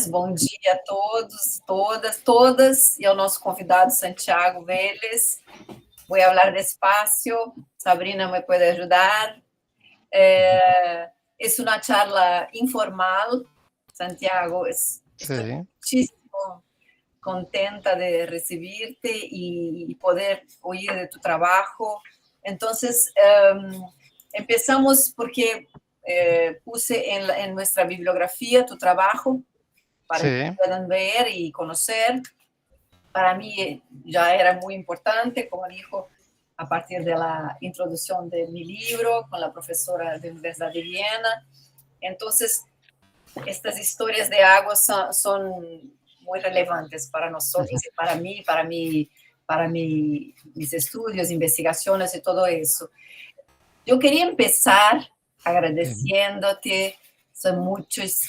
Bom dia a todos, todas, e ao nosso convidado Santiago Vélez. Vou falar despacio, Sabrina me pode ajudar. É uma charla informal. Santiago, estou muchísimo contenta de recibirte y poder oír de tu trabajo. Entonces, empezamos porque puse en nuestra bibliografía tu trabajo para que puedan ver y conocer. Para mí ya era muy importante, como dijo, a partir de la introducción de mi libro con la profesora de la Universidad de Viena. Entonces, estas historias de agua son muy relevantes para nosotros y para mis estudios, investigaciones y todo eso. Yo quería empezar agradeciéndote, soy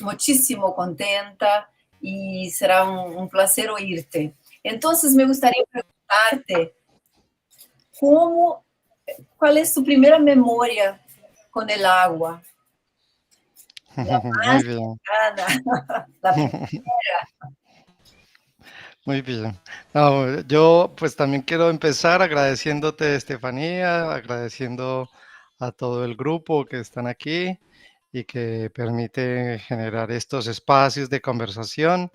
muchísimo contenta y será un placer oírte. Entonces, me gustaría preguntarte, ¿cuál es tu primera memoria con el agua? La más Muy bien. la primera. Muy bien. No, yo pues también quiero empezar agradeciéndote, Estefanía, agradeciendo a todo el grupo que están aquí y que permite generar estos espacios de conversación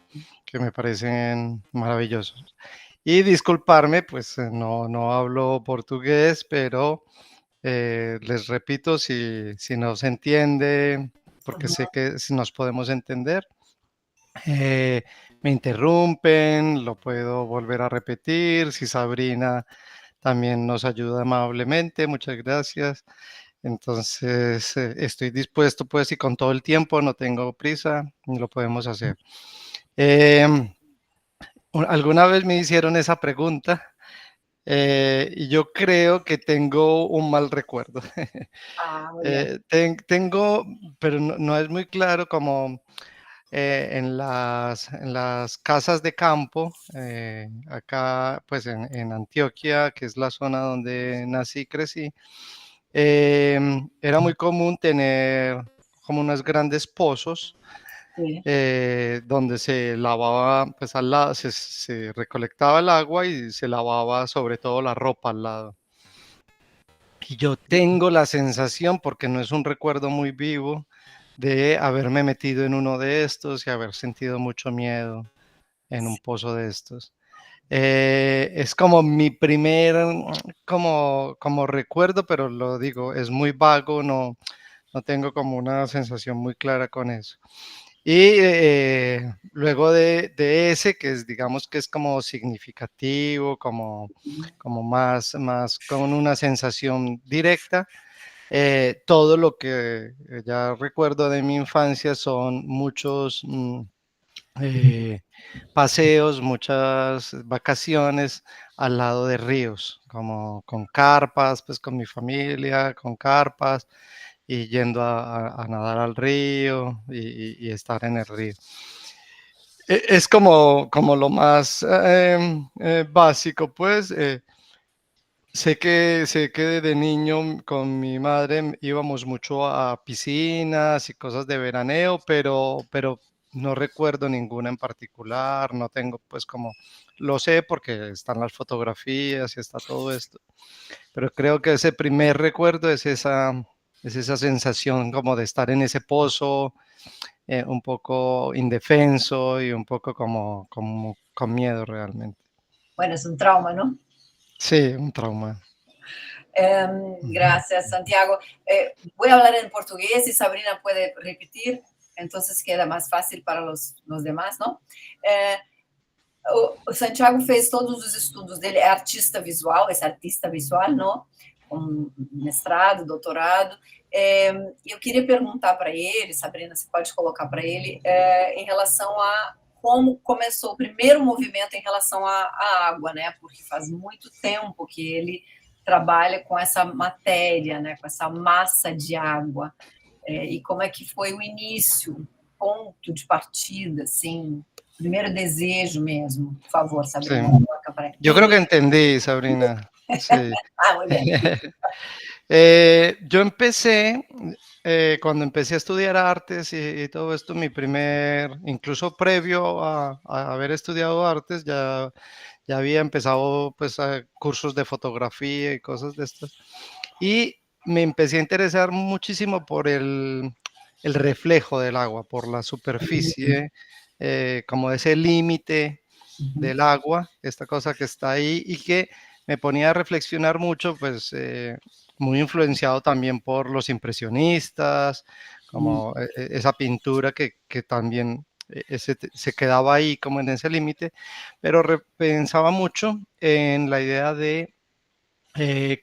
que me parecen maravillosos. Y disculparme, pues no hablo portugués, pero les repito, si no se entiende, porque sé que si nos podemos entender. Me interrumpen, lo puedo volver a repetir. Si Sabrina también nos ayuda amablemente, muchas gracias. Entonces, estoy dispuesto, pues, y con todo el tiempo, no tengo prisa, lo podemos hacer. Alguna vez me hicieron esa pregunta y yo creo que tengo un mal recuerdo. Muy bien. Tengo, pero no es muy claro como en las casas de campo, acá pues en Antioquia, que es la zona donde nací y crecí, era muy común tener como unos grandes pozos Sí. donde se lavaba, pues al lado, se recolectaba el agua y se lavaba sobre todo la ropa al lado. Y yo tengo la sensación, porque no es un recuerdo muy vivo, de haberme metido en uno de estos y haber sentido mucho miedo en un pozo de estos. Es como mi primer, como recuerdo, pero lo digo, es muy vago, no tengo como una sensación muy clara con eso. Y luego de ese, que es, digamos que es como significativo, como más con una sensación directa, todo lo que ya recuerdo de mi infancia son muchos paseos, muchas vacaciones al lado de ríos, como con carpas, pues con mi familia, con carpas y yendo a nadar al río y estar en el río. Es como lo más básico, pues. Sé que de niño con mi madre íbamos mucho a piscinas y cosas de veraneo, pero no recuerdo ninguna en particular, no tengo pues como, lo sé porque están las fotografías y está todo esto, pero creo que ese primer recuerdo es esa sensación como de estar en ese pozo, un poco indefenso y un poco como con miedo realmente. Bueno, es un trauma, ¿no? Sí, un trauma. Gracias, Santiago. Voy a hablar en portugués y Sabrina puede repetir, entonces queda más fácil para los demás, ¿no? O Santiago fez todos os estudos dele, é artista visual, esse artista visual, não? Com mestrado, doutorado. Eu queria perguntar para ele, Sabrina, você pode colocar para ele, em relação a como começou o primeiro movimento em relação à água, né? Porque faz muito tempo que ele trabalha com essa matéria, né? Com essa massa de água. E como é que foi o início, ponto de partida, assim, primeiro desejo mesmo. Por favor, Sí. Sabrina, coloca para Yo ele. creo que entendí, Sabrina. Sí. Muy bien. Yo empecé, cuando empecé a estudiar artes y todo esto, incluso previo a haber estudiado artes, ya había empezado pues cursos de fotografía y cosas de estas. Y me empecé a interesar muchísimo por el reflejo del agua, por la superficie, como ese límite del agua, esta cosa que está ahí y que me ponía a reflexionar mucho, pues muy influenciado también por los impresionistas, como esa pintura que también se quedaba ahí como en ese límite, pero pensaba mucho en la idea de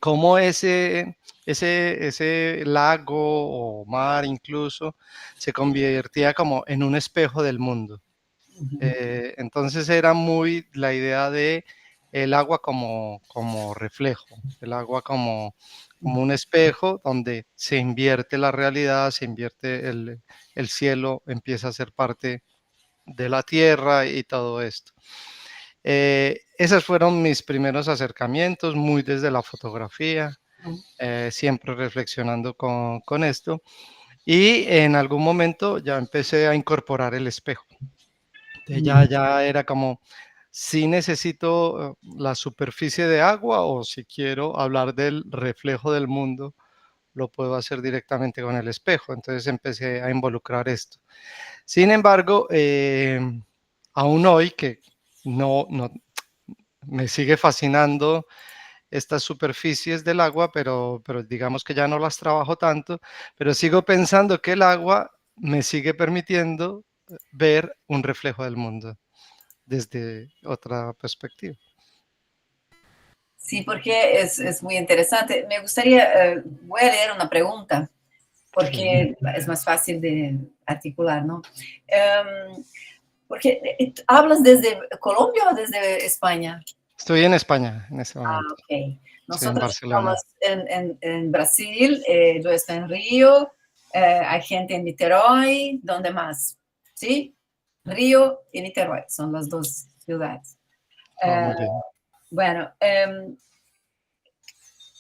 cómo ese lago o mar incluso se convertía como en un espejo del mundo. Entonces era muy la idea de el agua como reflejo, el agua como un espejo donde se invierte la realidad, se invierte el cielo, empieza a ser parte de la tierra y todo esto. Esos fueron mis primeros acercamientos, muy desde la fotografía, siempre reflexionando con esto. Y en algún momento ya empecé a incorporar el espejo. Ya era como, si necesito la superficie de agua o si quiero hablar del reflejo del mundo, lo puedo hacer directamente con el espejo. Entonces empecé a involucrar esto. Sin embargo, aún hoy que no me sigue fascinando estas superficies del agua, pero digamos que ya no las trabajo tanto, pero sigo pensando que el agua me sigue permitiendo ver un reflejo del mundo desde otra perspectiva. Sí, porque es muy interesante. Me gustaría, voy a leer una pregunta, porque es más fácil de articular, ¿no? Porque hablas desde Colombia o desde España. Estoy en España en este Ah, momento. ok. Estoy en Nosotros estamos Barcelona. en Brasil, yo estoy en Río, hay gente en Niterói, ¿dónde más? ¿Sí? Río y Niterói son las dos ciudades. Oh, Eh, muy bien. bueno,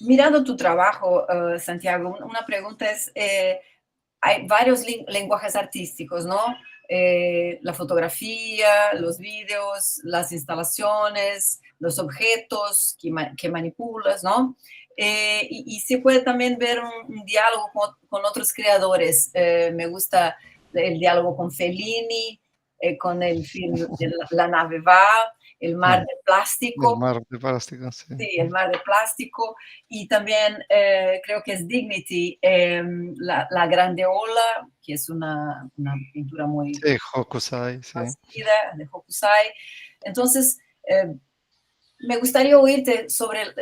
mirando tu trabajo, Santiago, una pregunta es, hay varios lenguajes artísticos, ¿no? La fotografía, los vídeos, las instalaciones, los objetos que manipulas, ¿no? Y se puede también ver un diálogo con otros creadores. Me gusta el diálogo con Fellini, con el film de La nave va, El mar de El plástico. mar de plástico, sí. Sí, El mar de plástico. Y también creo que es Dignity, la Grande Ola, que es una pintura muy Sí, Hokusai, sí. conocida de Hokusai. Entonces, me gustaría oírte sobre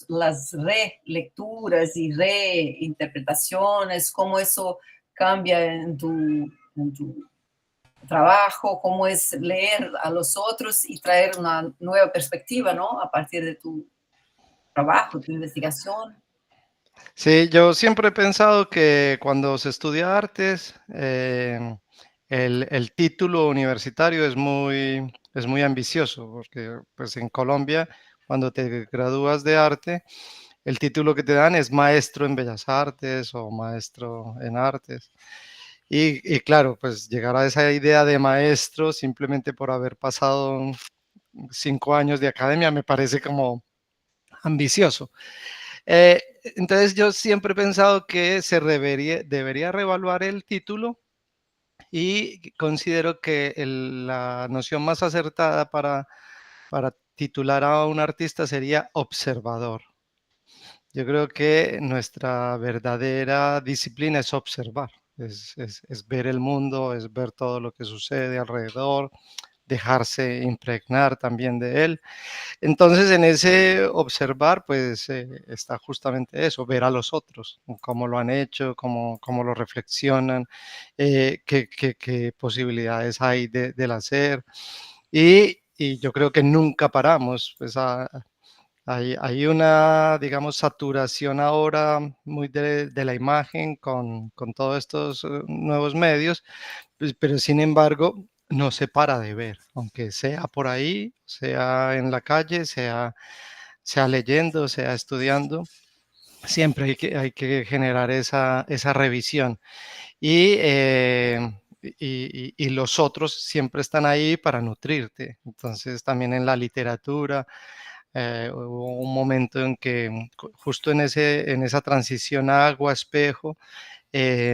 las relecturas y reinterpretaciones, cómo eso cambia en tu trabajo, cómo es leer a los otros y traer una nueva perspectiva, ¿no? A partir de tu trabajo, tu investigación. Sí, yo siempre he pensado que cuando se estudia artes, el título universitario es muy ambicioso, porque pues en Colombia, cuando te gradúas de arte, el título que te dan es maestro en bellas artes o maestro en artes. Y claro, pues llegar a esa idea de maestro simplemente por haber pasado 5 años de academia me parece como ambicioso. Eh, entonces yo siempre he pensado que debería reevaluar el título y considero que la noción más acertada para titular a un artista sería observador. Yo creo que nuestra verdadera disciplina es observar, es ver el mundo, es ver todo lo que sucede alrededor, dejarse impregnar también de él. Entonces, en ese observar, pues está justamente eso, ver a los otros, cómo lo han hecho, cómo lo reflexionan, qué posibilidades hay del hacer. Y yo creo que nunca paramos, pues hay una, digamos, saturación ahora muy de la imagen con todos estos nuevos medios, pues, pero sin embargo no se para de ver, aunque sea por ahí, sea en la calle, sea leyendo, sea estudiando. siempre hay que generar esa revisión. Y, y los otros siempre están ahí para nutrirte. Entonces, también en la literatura, hubo un momento en que justo en esa transición agua-espejo,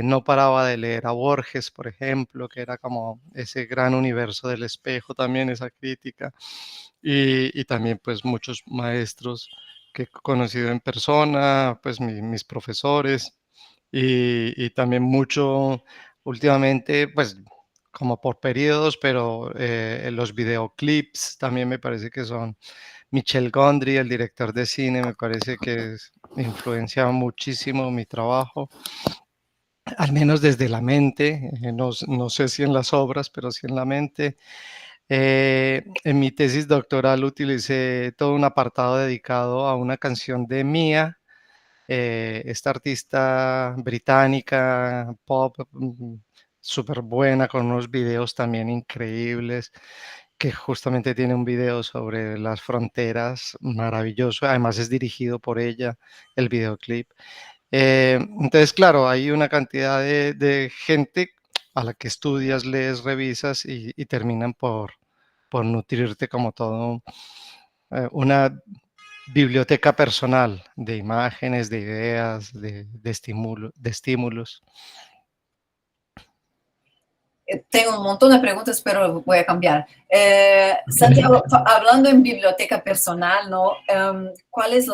no paraba de leer a Borges, por ejemplo, que era como ese gran universo del espejo, también esa crítica, y también pues muchos maestros que he conocido en persona, pues mis profesores, y también mucho últimamente, pues como por periodos, pero los videoclips también me parece que son Michel Gondry, el director de cine, me parece que influencia muchísimo mi trabajo, al menos desde la mente, no sé si en las obras, pero sí en la mente. En mi tesis doctoral utilicé todo un apartado dedicado a una canción de Mia, esta artista británica, pop, súper buena, con unos videos también increíbles, que justamente tiene un video sobre las fronteras maravilloso, además es dirigido por ella, el videoclip. Entonces, claro, hay una cantidad de gente a la que estudias, lees, revisas y terminan por nutrirte como todo una biblioteca personal de imágenes, de ideas, de estímulos. Tengo un montón de preguntas, pero voy a cambiar. Santiago, hablando en biblioteca personal, ¿no? ¿Cuál es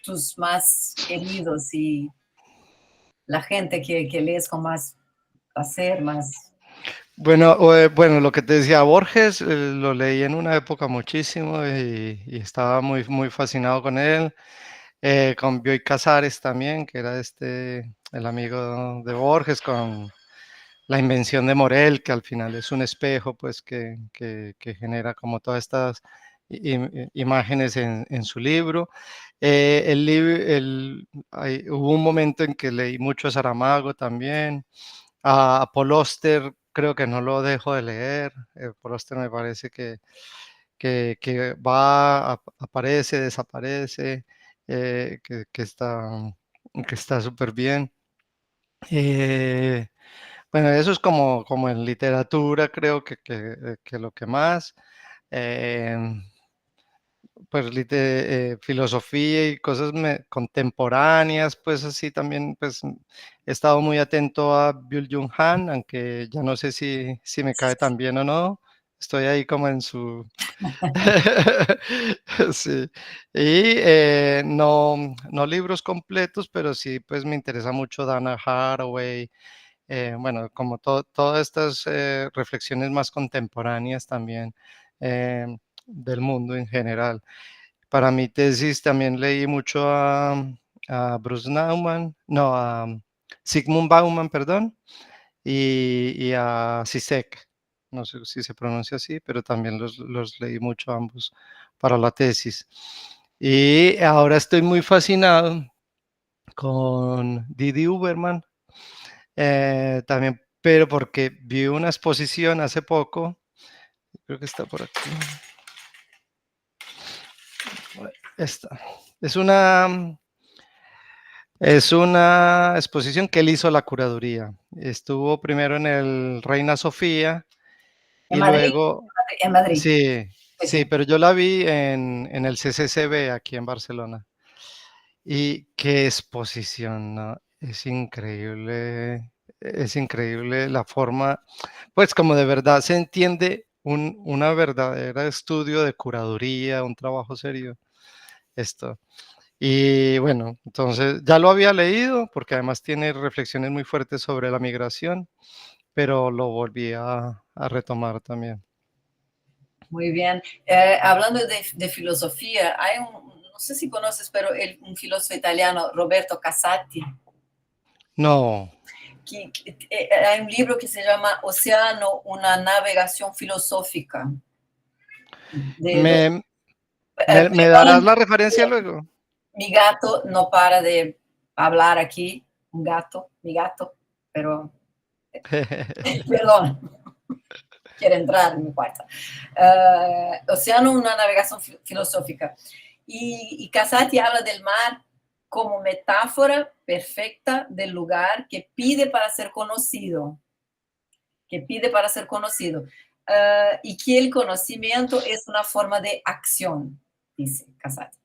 tus más queridos y la gente que lees con más placer, más? Bueno, bueno, lo que te decía Borges, lo leí en una época muchísimo y estaba muy fascinado con él. Con Bioy Casares también, que era el amigo de Borges, con la invención de Morel, que al final es un espejo, pues que genera como todas estas imágenes en su libro. Hubo un momento en que leí mucho a Saramago también, a Paul Auster, creo que no lo dejo de leer. Paul Auster me parece que aparece, desaparece, que está súper bien. Eh, bueno, eso es como en literatura, creo que lo que más. Em, pues filosofía y cosas contemporáneas, pues así también, pues he estado muy atento a Byung-Chul Han, aunque ya no sé si me cae tan bien o no. Estoy ahí como en su... Sí. Y no libros completos, pero sí, pues me interesa mucho Dana Haraway, bueno, como todas estas reflexiones más contemporáneas también, del mundo en general. Para mi tesis también leí mucho a Bruce Nauman, no, a Sigmund Bauman, perdón, y a Zizek. No sé si se pronuncia así, pero también los leí mucho ambos para la tesis. Y ahora estoy muy fascinado con Didi Uberman, también, pero porque vi una exposición hace poco, creo que está por aquí. Esta. Es una, es una exposición que él hizo la curaduría. Estuvo primero en el Reina Sofía En y Madrid, luego, en Madrid. sí, Sí, sí, sí. pero yo la vi en el CCCB aquí en Barcelona. Y qué exposición, ¿no? Es increíble la forma, pues como de verdad se entiende una verdadera estudio de curaduría, un trabajo serio, esto. Y bueno, entonces ya lo había leído porque además tiene reflexiones muy fuertes sobre la migración, pero lo volví a retomar también. Muy bien. Hablando de filosofía, no sé si conoces, pero un filósofo italiano, Roberto Casati, No, hay un libro que se llama Océano, una navegación filosófica. me, me darás Perdón, la referencia luego. mi gato no para de hablar aquí, un gato, mi gato, pero perdón, quiere entrar en mi cuarto. Océano, una navegación filosófica. Y Casati habla del mar como metáfora perfecta del lugar que pide para ser conocido, que pide para ser conocido. Y que el conocimiento es una forma de acción, dice Casati.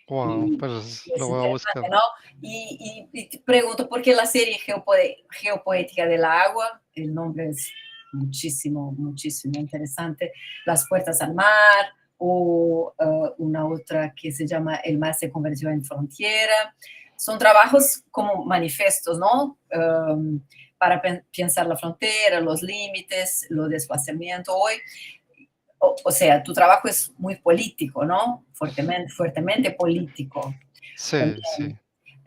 Wow, Y pues es lo voy a buscar. interesante, ¿no? Y te pregunto, ¿por qué la serie Geopoética del Agua? El nombre es muchísimo, muchísimo interesante. Las puertas al mar, o una otra que se llama El mar se convirtió en frontera. Son trabajos como manifestos, ¿no? Para pensar la frontera, los límites, los desplazamientos. Hoy o sea, tu trabajo es muy político, ¿no? Fuertemente, fuertemente político Sí, sí.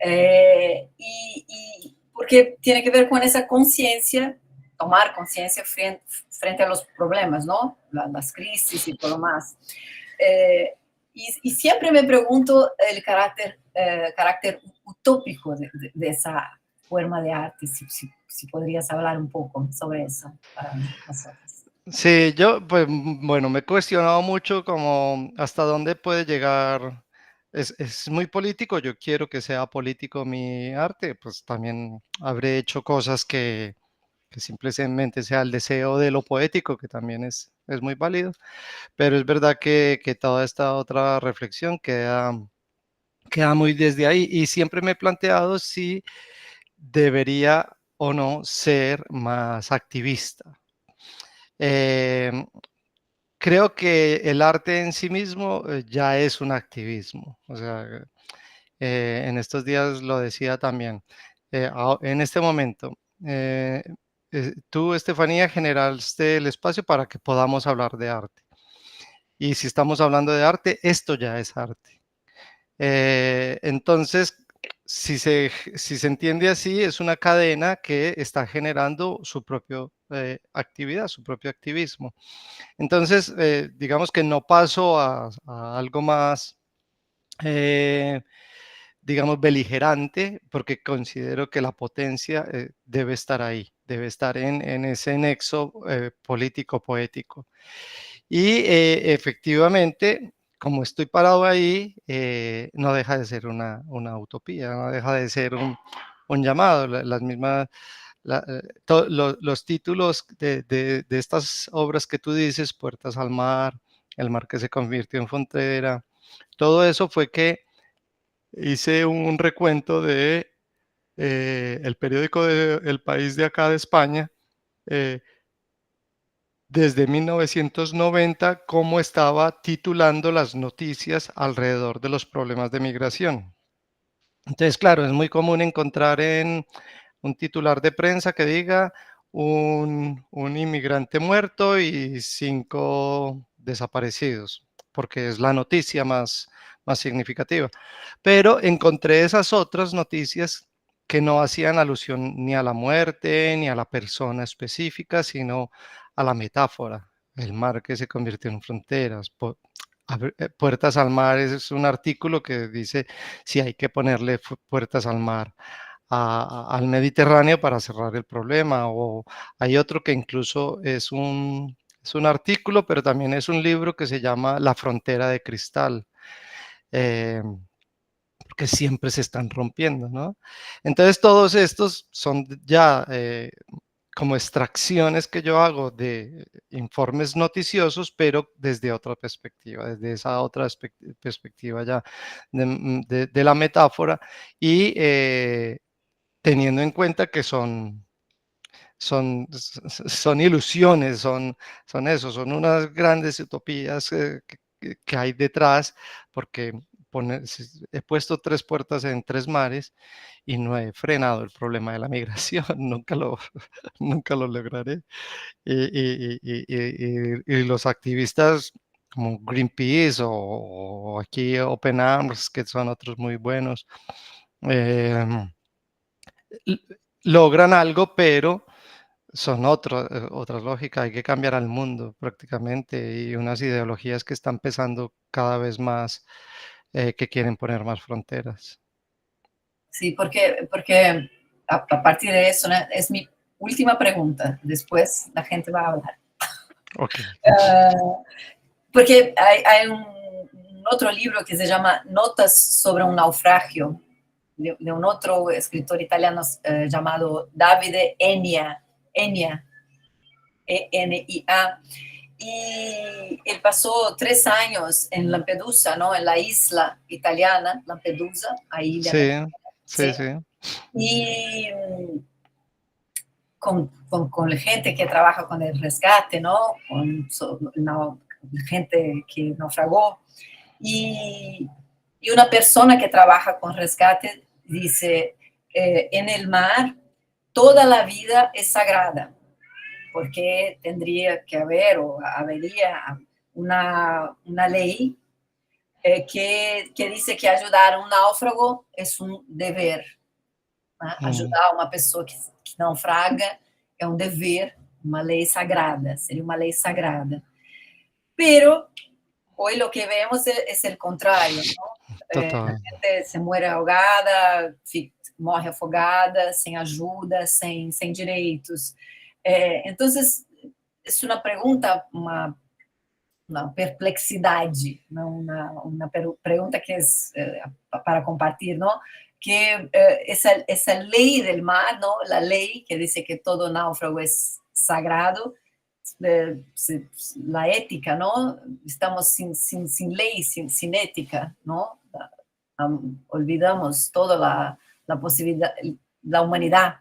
también. Y porque tiene que ver con esa conciencia, tomar conciencia frente a los problemas, ¿no? Las crisis y todo lo más. Y siempre me pregunto el carácter utópico de esa forma de arte, si podrías hablar un poco sobre eso para nosotros. Sí, yo, pues, bueno, me he cuestionado mucho como hasta dónde puede llegar. Es muy político, yo quiero que sea político mi arte, pues también habré hecho cosas que simplemente sea el deseo de lo poético, que también es muy válido, pero es verdad que toda esta otra reflexión queda muy desde ahí y siempre me he planteado si debería o no ser más activista. Em, Creo que el arte en sí mismo ya es un activismo. O sea, en estos días lo decía también. En este momento, eh, tú, Estefanía, generaste el espacio para que podamos hablar de arte. Y si estamos hablando de arte, esto ya es arte. Entonces, si se entiende así, es una cadena que está generando su propia actividad, su propio activismo. Entonces, digamos que no paso a algo más, eh, digamos, beligerante, porque considero que la potencia debe estar ahí, debe estar en ese nexo político-poético. Y efectivamente, como estoy parado ahí, no deja de ser una utopía, no deja de ser un llamado, las mismas los títulos de estas obras que tú dices, Puertas al Mar, El mar que se convirtió en frontera, todo eso fue que hice un recuento de el periódico de El País de acá de España, eh, desde 1990, cómo estaba titulando las noticias alrededor de los problemas de migración. Entonces, claro, es muy común encontrar en un titular de prensa que diga un inmigrante muerto y 5 desaparecidos, porque es la noticia más significativa. Pero encontré esas otras noticias que no hacían alusión ni a la muerte ni a la persona específica, sino a la metáfora, el mar que se convirtió en fronteras. Puertas al mar es un artículo que dice si hay que ponerle puertas al mar al Mediterráneo para cerrar el problema. O hay otro que incluso es un artículo, pero también es un libro que se llama La frontera de cristal, eh, porque siempre se están rompiendo, ¿no? Entonces todos estos son ya como extracciones que yo hago de informes noticiosos, pero desde otra perspectiva, desde esa otra perspectiva ya de la metáfora y teniendo en cuenta que son ilusiones, son eso, son unas grandes utopías que hay detrás, porque he puesto 3 puertas en 3 mares y no he frenado el problema de la migración, nunca lo lograré. Y los activistas como Greenpeace o aquí Open Arms, que son otros muy buenos, em, logran algo, pero son otras lógicas, hay que cambiar al mundo prácticamente y unas ideologías que están pesando cada vez más, que quieren poner más fronteras. Sí, porque a partir de eso, ¿no? Es mi última pregunta. Después la gente va a hablar. Ok. Porque hay otro libro que se llama Notas sobre un naufragio, de un otro escritor italiano llamado Davide Enia, Enia. Y él pasó 3 años en Lampedusa, ¿no? En la isla italiana, Lampedusa, ahí de Sí, sí, ¿sí? sí. Y con la gente que trabaja con el rescate, ¿no? No, gente que naufragó. Y una persona que trabaja con rescate dice, en el mar toda la vida es sagrada, porque tendría que haber o habría una ley que dice que ayudar a un náufrago es un deber. Né? Ajudar uma pessoa que naufraga é um dever, uma lei sagrada, seria uma lei sagrada. Pero hoy lo que vemos es el contrario, ¿no? La Total. gente se muere ahogada, morre afogada, sem ajuda, sem direitos. Entonces, es una pregunta, uma perplexidade, uma pergunta que é para compartilhar, não? Que essa lei del mar, não? A lei que diz que todo náufrago é sagrado, a ética, não? Estamos sem lei, sem ética, não? Olvidamos toda a possibilidade da humanidade.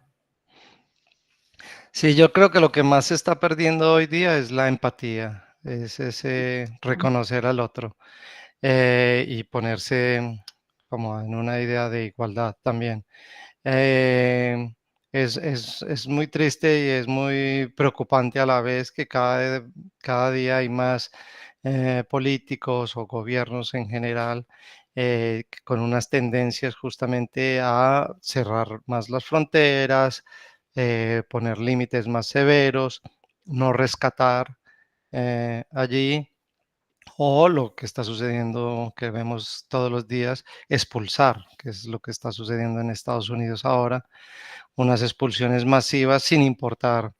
Sí, yo creo que lo que más se está perdiendo hoy día es la empatía, es ese reconocer al otro y ponerse como en una idea de igualdad también. Eh, es muy triste y es muy preocupante a la vez que cada día hay más políticos o gobiernos en general con unas tendencias justamente a cerrar más las fronteras, poner límites más severos, no rescatar allí. O lo que está sucediendo, que vemos todos los días, expulsar, que es lo que está sucediendo en Estados Unidos ahora, unas expulsiones masivas sin importar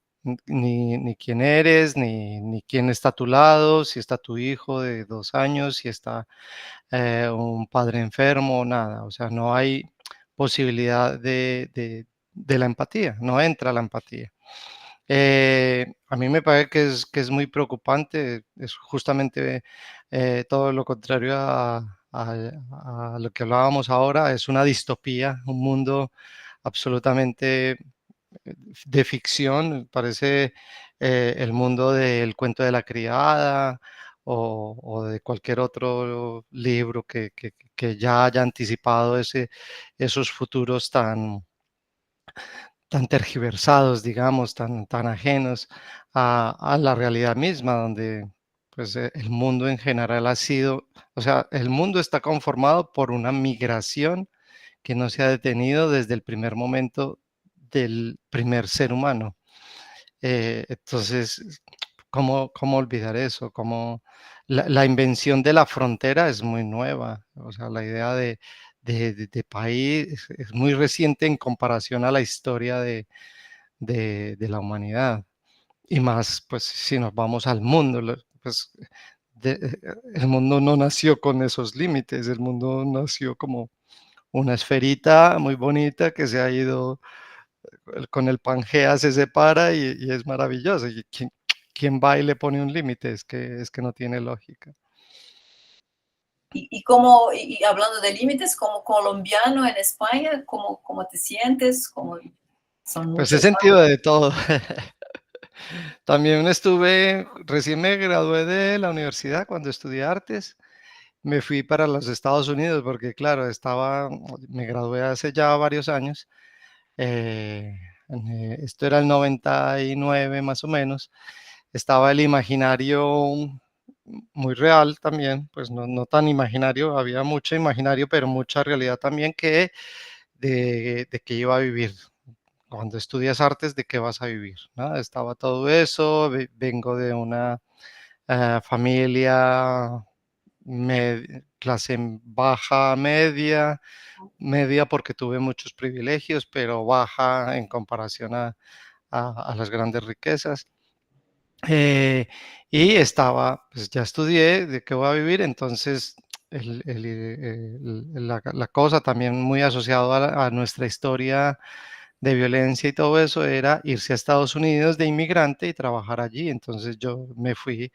ni quién eres, ni quién está a tu lado, si está tu hijo de 2 años, si está un padre enfermo, nada. O sea, no hay posibilidad de la empatía, no entra la empatía. A mí me parece que es muy preocupante, es justamente todo lo contrario a lo que hablábamos ahora, es una distopía, un mundo absolutamente de ficción, parece el mundo del cuento de la criada o de cualquier otro libro que ya haya anticipado esos futuros tan tergiversados, digamos, tan ajenos a la realidad misma, donde pues el mundo en general ha sido, o sea, el mundo está conformado por una migración que no se ha detenido desde el primer momento del primer ser humano. Entonces, ¿cómo olvidar eso? La invención de la frontera es muy nueva, o sea, la idea de país es muy reciente en comparación a la historia de la humanidad. Y más, pues, si nos vamos al mundo, pues, el mundo no nació con esos límites, el mundo nació como una esferita muy bonita que se ha ido con el Pangea se separa y es maravilloso. ¿Y quién va y le pone un límite? Es que no tiene lógica. Y hablando de límites, como colombiano en España, ¿cómo te sientes? Son Pues he muchos sentido años. de todo. También recién me gradué de la universidad cuando estudié artes. Me fui para los Estados Unidos porque, claro, me gradué hace ya varios años. eh, Esto era el 99 más o menos. Estaba el imaginario muy real también, pues no tan imaginario, había mucho imaginario, pero mucha realidad también de que iba a vivir. Cuando estudias artes, ¿de qué vas a vivir? ¿No? Estaba todo eso, vengo de una familia clase baja, media porque tuve muchos privilegios, pero baja en comparación a las grandes riquezas. Y pues ya estudié de qué voy a vivir, entonces la cosa también muy asociado a nuestra historia de violencia y todo eso era irse a Estados Unidos de inmigrante y trabajar allí. Entonces yo me fui,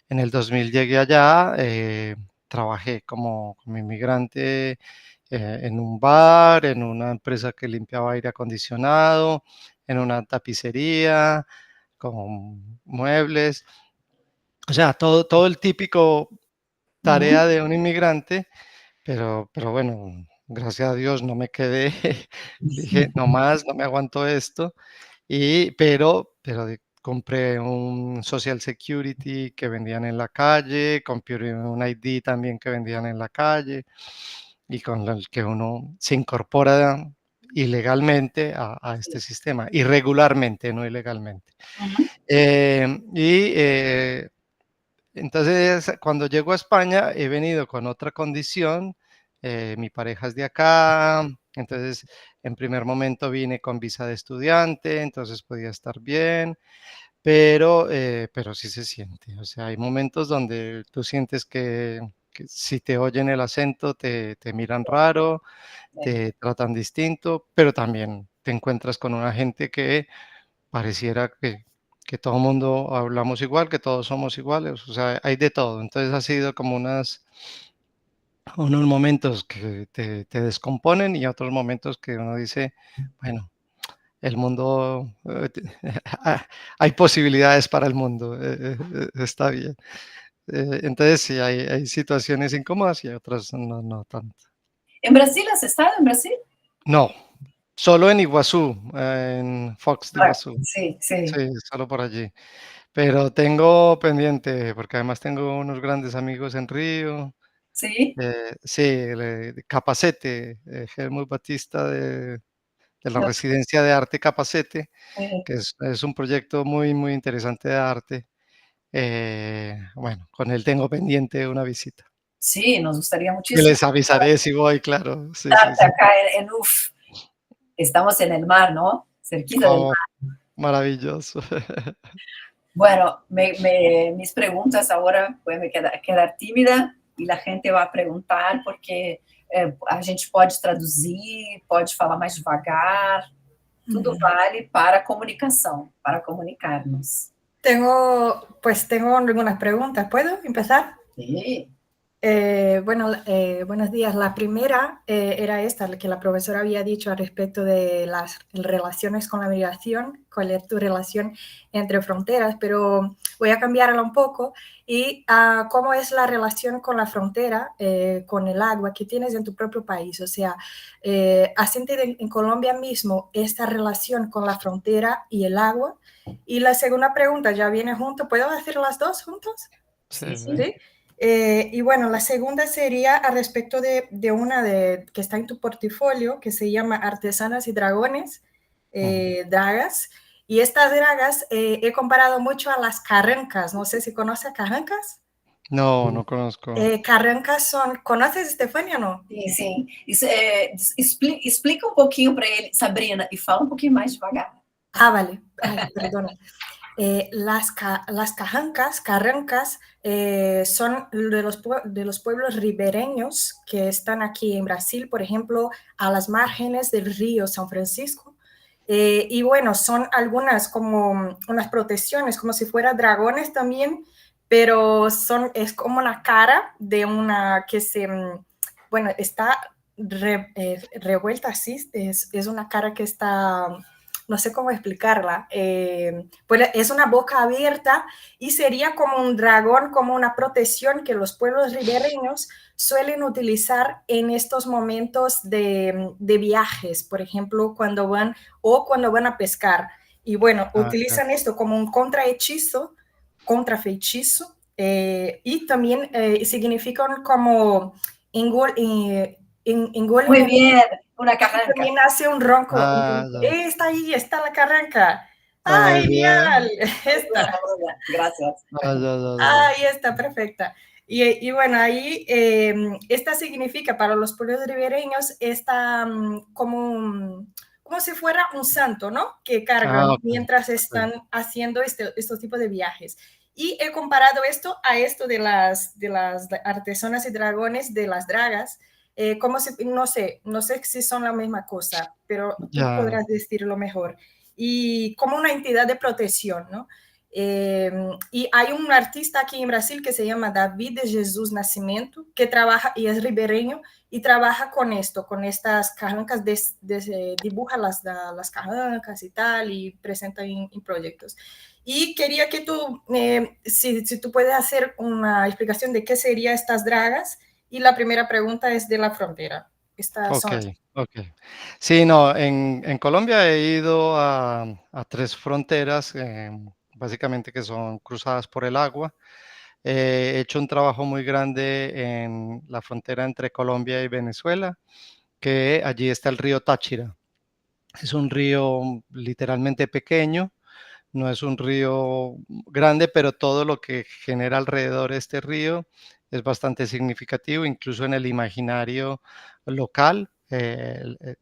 en el 2000 llegué allá, trabajé como inmigrante en un bar, en una empresa que limpiaba aire acondicionado, en una tapicería, con muebles, o sea, todo el típico Uhum. tarea de un inmigrante, pero bueno, gracias a Dios no me quedé, dije, no más, no me aguanto esto, pero compré un Social Security que vendían en la calle, compré un ID también que vendían en la calle y con el que uno se incorpora ilegalmente a este sistema, irregularmente, no ilegalmente. Uhum. Y entonces, cuando llego a España, he venido con otra condición. Mi pareja es de acá, entonces en primer momento vine con visa de estudiante, entonces podía estar bien, pero sí se siente. O sea, hay momentos donde tú sientes que si te oyen el acento te miran raro, É. te tratan distinto, pero también te encuentras con una gente que pareciera que todo el mundo hablamos igual, que todos somos iguales, o sea, hay de todo. Entonces ha sido como unos momentos que te descomponen y otros momentos que uno dice, bueno, el mundo, hay posibilidades para el mundo, está bien. Entonces sí, hay situaciones incómodas y otras no tanto. Em Brasília, você está em Brasília? No, solo en Iguazú, en Fox de Ah, Iguazú. sim, sim. Sí, solo por allí. Pero tengo pendiente, porque además tengo unos grandes amigos en Río. Sim. Sí, de Capacete, Helmut Batista de la Residencia de Arte Capacete, É. que es un proyecto muy interesante de arte. Bueno, con él tengo pendiente una visita. Sim, nos gostaria Y muitíssimo les avisaré si voy, claro. Sí, sí, estar sí. acá en UF. Estamos en el mar, ¿no? Cerquita del Oh, mar. maravilloso. Bueno, mis preguntas ahora pueden quedar tímida e a gente vai perguntar porque a gente pode traduzir, pode falar mais devagar, tudo vale para a comunicação, para comunicarmos. Tengo algunas preguntas. ¿Puedo empezar? Sí. Buenos días. La primera era esta, que la profesora había dicho al respecto de las relaciones con la migración, cuál es tu relación entre fronteras, pero voy a cambiarla un poco. Y cómo es la relación con la frontera, con el agua que tienes en tu propio país. O sea, ¿has sentido en Colombia mismo esta relación con la frontera y el agua? Y la segunda pregunta ya viene junto. ¿Puedo hacer las dos juntos? Sí, Sí, sí. sí. ¿Sí? Y bueno, la segunda sería al respecto de una que está en tu portafolio, que se llama Artesanas y Dragones, dragas. Y estas dragas he comparado mucho a las carrancas. No sé si conoces carrancas. No, no conozco. Carrancas son, ¿conoces, Estefania, o no? Sim, sim. Isso, explica um pouquinho para ele, Sabrina, e fala um pouquinho mais devagar. Vale. Ay, perdona. Las carrancas son de los pueblos ribereños que están aquí en Brasil, por ejemplo, a las márgenes del río San Francisco. Y bueno, son algunas como unas protecciones, como si fueran dragones también, pero es como una cara de una que bueno, está revuelta así, es una cara que está, no sé cómo explicarla, pues es una boca abierta y sería como un dragón, como una protección que los pueblos ribereños suelen utilizar en estos momentos de viajes, por ejemplo, cuando van a pescar. Y bueno, Claro. utilizan esto como un contrafeitizo, y también significan como Muy engolem, bien, una carranca. también hace un ronco. Ya. Está ahí, está la carranca. Ah, muy Genial! bien. Muy buena, Esta. muy buena. Gracias. Ya. Ahí está, perfecta. Y bueno, ahí esta significa para los pueblos ribereños esta como como si fuera un santo, ¿no? Que cargan Ok, mientras ok. están haciendo estos tipos de viajes. Y he comparado esto a esto de las artesanas y dragones de las dragas, como si, no sé si son la misma cosa, pero tú Ya, podrás decirlo mejor. Y como una entidad de protección, ¿no? Y hay un artista aquí en Brasil que se llama David de Jesús Nascimento, que trabaja y es ribereño y trabaja con esto, con estas carrancas, dibuja las carrancas y tal, y presenta en proyectos. Y quería que tú, si tú puedes hacer una explicación de qué serían estas dragas, y la primera pregunta es de la frontera. Estas ok, son ok. Sí, no, en Colombia he ido a 3 fronteras, básicamente que son cruzadas por el agua. He hecho un trabajo muy grande en la frontera entre Colombia y Venezuela, que allí está el río Táchira. Es un río literalmente pequeño, no es un río grande, pero todo lo que genera alrededor de este río es bastante significativo, incluso en el imaginario local,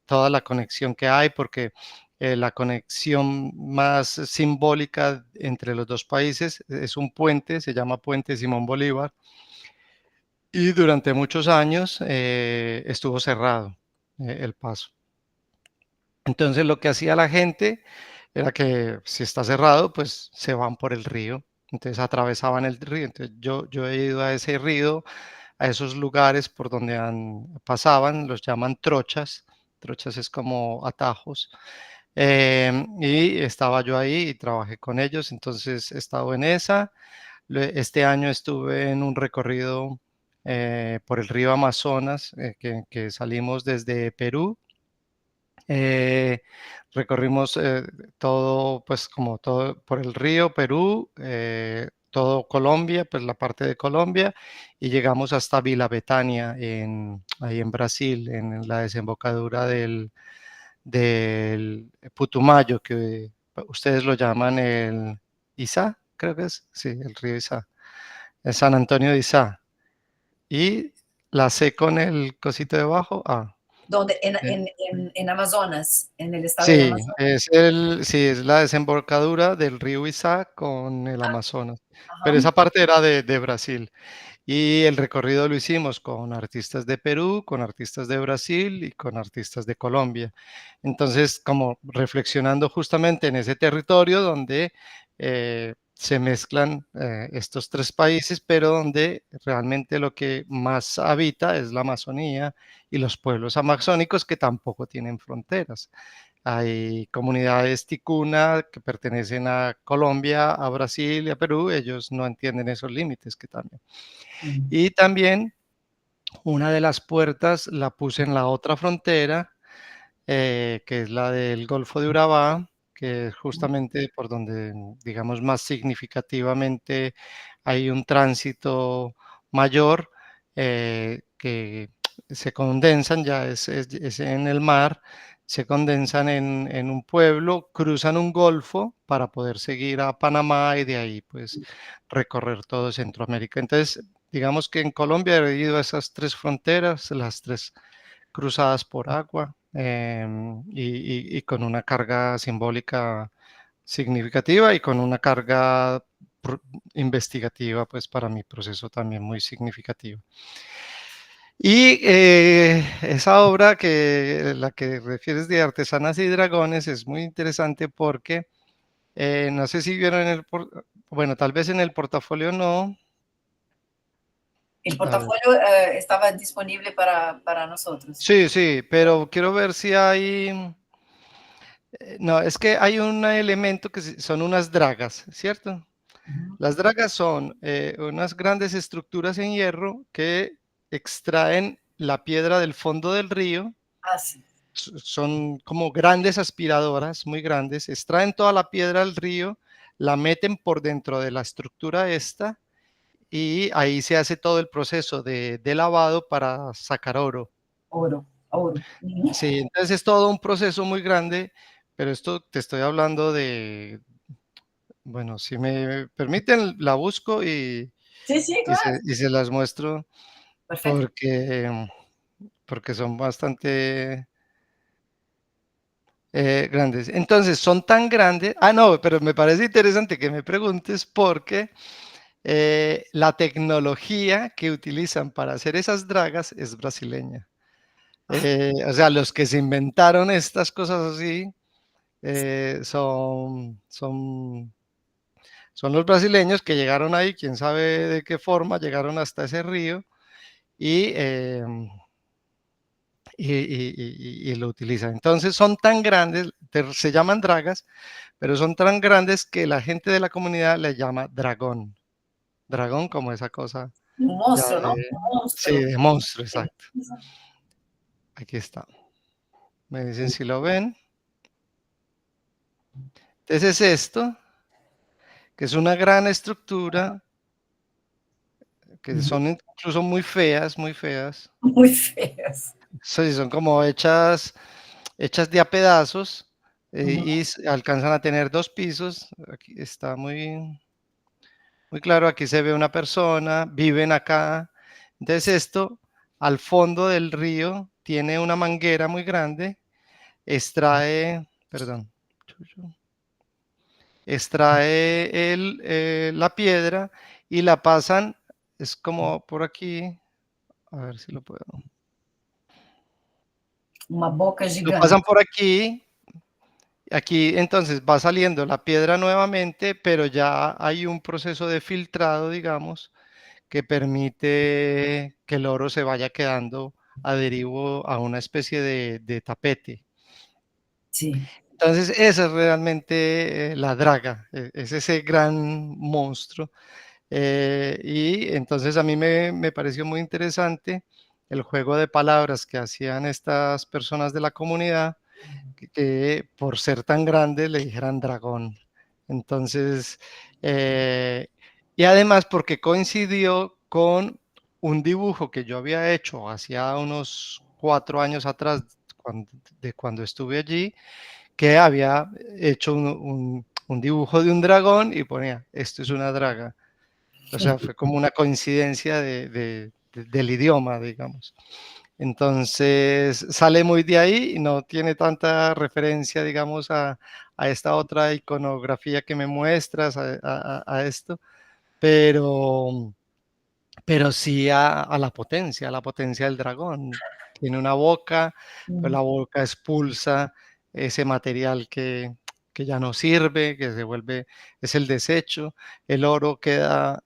toda la conexión que hay, porque la conexión más simbólica entre los dos países es un puente, se llama Puente Simón Bolívar, y durante muchos años estuvo cerrado el paso. Entonces lo que hacía la gente era que si está cerrado, pues se van por el río. Entonces atravesaban el río. Entonces yo he ido a ese río, a esos lugares por donde pasaban, los llaman trochas. Trochas es como atajos. Y estaba yo ahí y trabajé con ellos. Entonces he estado en esa. Este año estuve en un recorrido por el río Amazonas, que salimos desde Perú. Eh, Recorrimos todo, pues como todo por el río Perú, todo Colombia, pues la parte de Colombia, y llegamos hasta Vila Betania, ahí en Brasil, en la desembocadura del Putumayo, que ustedes lo llaman el Isá, creo que es, sí, el río Isá, el San Antonio de Isá. Y la C con el cosito debajo, donde eh, en Amazonas, en el estado de sí, Amazonas. sí, es la desembocadura del río Isá con el Amazonas. Pero Ajá. esa parte era de Brasil. Y el recorrido lo hicimos con artistas de Perú, con artistas de Brasil y con artistas de Colombia. Entonces, como reflexionando justamente en ese territorio donde se mezclan estos 3 países, pero donde realmente lo que más habita es la Amazonía y los pueblos amazónicos que tampoco tienen fronteras. Hay comunidades ticuna que pertenecen a Colombia, a Brasil y a Perú. Ellos no entienden esos límites que también. Mm. Y también una de las puertas la puse en la otra frontera, que es la del Golfo de Urabá, que es justamente por donde, digamos, más significativamente hay un tránsito mayor, que se condensan, ya es en el mar, se condensan en un pueblo, cruzan un golfo para poder seguir a Panamá y de ahí pues recorrer todo Centroamérica. Entonces, digamos que en Colombia he ido a esas 3 fronteras, las 3 cruzadas por agua, y con una carga simbólica significativa y con una carga investigativa, pues para mi proceso también muy significativa. Y esa obra la que refieres de Artesanas y Dragones es muy interesante porque no sé si vieron bueno, tal vez en el portafolio no. El A ver. portafolio estaba disponible para nosotros. Sí, sí, pero quiero ver si hay. No, es que hay un elemento que son unas dragas, ¿cierto? Ujú. Las dragas son unas grandes estructuras en hierro que extraen la piedra del fondo del río. Ah, sí. Son como grandes aspiradoras, muy grandes. Extraen toda la piedra del río, la meten por dentro de la estructura esta y ahí se hace todo el proceso de lavado para sacar oro. Oro, oro. Ujú. Sí, entonces es todo un proceso muy grande, pero esto te estoy hablando bueno, si me permiten, la busco Sí, sí, claro. y se las muestro Perfecto. porque, porque son bastante Grandes. Entonces, son tan grandes. Ah, no, pero me parece interesante que me preguntes porque la tecnología que utilizan para hacer esas dragas es brasileña. O sea, los que se inventaron estas cosas así son los brasileños que llegaron ahí, quién sabe de qué forma, llegaron hasta ese río y, y lo utilizan. Entonces son tan grandes, se llaman dragas, pero son tan grandes que la gente de la comunidad le llama dragón. Dragón como esa cosa Un ya monstruo, ¿no? de, Un sí, monstruo. de monstruo, Sí. exacto. Aquí está. Me dicen si lo ven. Entonces es esto, que es una gran estructura, que son incluso muy feas, muy feas. Muy feas. Sí, son como hechas de a pedazos y alcanzan a tener 2 pisos. Aquí está muy, muy claro, aquí se ve una persona, viven acá. Entonces esto, al fondo del río, tiene una manguera muy grande, extrae, perdón, extrae la piedra y la pasan, es como por aquí, a ver si lo puedo. Uma boca Lo gigante. pasan por aquí. Aquí entonces va saliendo la piedra nuevamente, pero ya hay un proceso de filtrado, digamos, que permite que el oro se vaya quedando adherido a una especie de tapete. Sí. Entonces, esa es realmente la draga, es ese gran monstruo. Y entonces a mí me pareció muy interesante el juego de palabras que hacían estas personas de la comunidad, que por ser tan grande le dijeran dragón. Entonces, y además porque coincidió con un dibujo que yo había hecho hacía unos 4 años atrás, de cuando estuve allí, que había hecho un dibujo de un dragón y ponía, esto es una draga. O sea, fue como una coincidencia del idioma, digamos. Entonces sale muy de ahí y no tiene tanta referencia, digamos, a esta otra iconografía que me muestras, a esto, pero, pero sí a la potencia del dragón. Tiene una boca, pero la boca expulsa ese material que ya no sirve, que se vuelve, es el desecho, el oro queda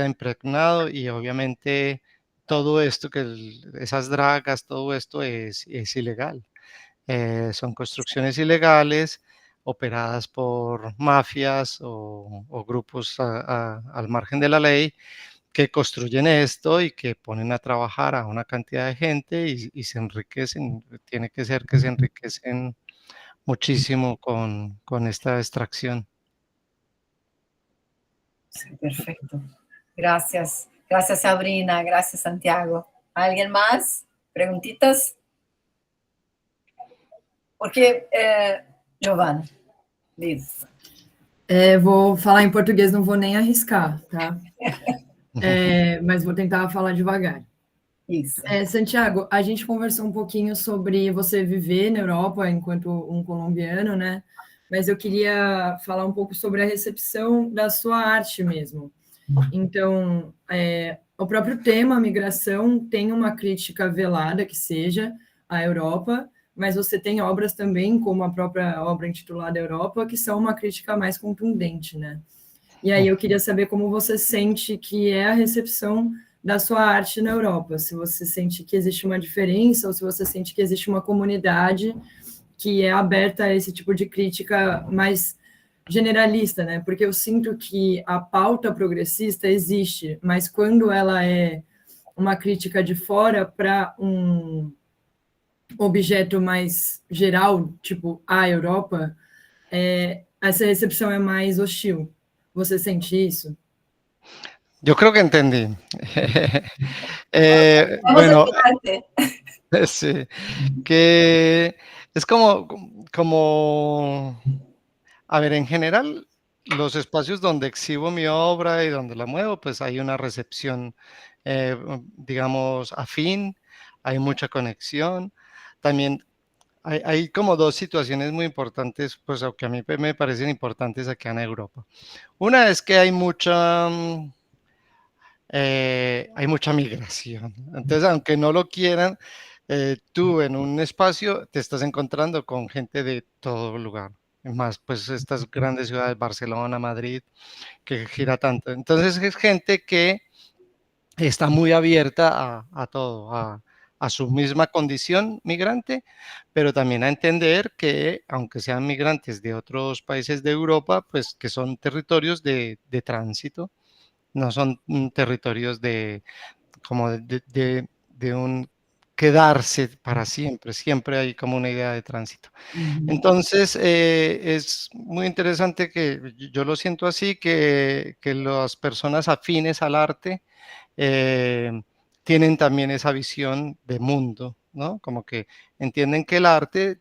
impregnado y obviamente todo esto, esas dragas, todo esto es ilegal. Son construcciones ilegales operadas por mafias o grupos al margen de la ley que construyen esto y que ponen a trabajar a una cantidad de gente y se enriquecen. Tiene que ser que se enriquecen muchísimo con esta extracción. Sí, perfecto. Gracias. Gracias, Sabrina. Gracias, Santiago. ¿Alguien más? ¿Preguntitas? Porque, Giovanna, diz. Vou falar em português, não vou nem arriscar, tá? Mas vou tentar falar devagar. Isso. Santiago, a gente conversou um pouquinho sobre você viver na Europa enquanto um colombiano, né? Mas eu queria falar um pouco sobre a recepção da sua arte mesmo. Então, o próprio tema migração tem uma crítica velada que seja à Europa, mas você tem obras também, como a própria obra intitulada Europa, que são uma crítica mais contundente, né? E aí eu queria saber como você sente que é a recepção da sua arte na Europa, se você sente que existe uma diferença ou se você sente que existe uma comunidade que é aberta a esse tipo de crítica mais generalista, né? Porque eu sinto que a pauta progressista existe, mas quando ela é uma crítica de fora para um objeto mais geral, tipo a Europa, essa recepção é mais hostil. ¿Você sente isso? Yo creo que entendí. Vamos a Bueno, ayudarte. sí, que es a ver, en general, los espacios donde exhibo mi obra y donde la muevo, pues hay una recepción, digamos, afín, hay mucha conexión. También hay como dos situaciones muy importantes, pues, o que a mí me parecen importantes acá en Europa. Una es que hay mucha migración. Entonces, aunque no lo quieran, tú en un espacio te estás encontrando con gente de todo lugar. Más, pues, estas grandes ciudades, Barcelona, Madrid, que gira tanto. Entonces, es gente que está muy abierta a todo, a su misma condición migrante, pero también a entender que, aunque sean migrantes de otros países de Europa, pues que son territorios de tránsito, no son territorios como de un quedarse para siempre, siempre hay como una idea de tránsito. Entonces, es muy interesante que yo lo siento así, que las personas afines al arte eh, tienen también esa visión de mundo, ¿no? Como que entienden que el arte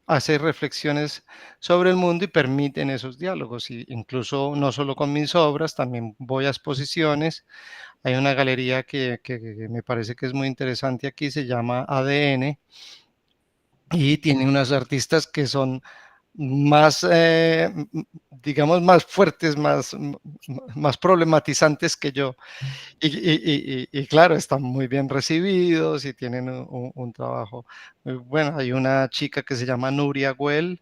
hace reflexiones sobre el mundo y permiten esos diálogos. Y incluso no solo con mis obras, también voy a exposiciones. Hay una galería que me parece que es muy interesante aquí, se llama ADN y tiene unos artistas que son más, digamos, más fuertes, más problematizantes que yo. Y claro, están muy bien recibidos y tienen un trabajo muy bueno. Hay una chica que se llama Nuria Güell,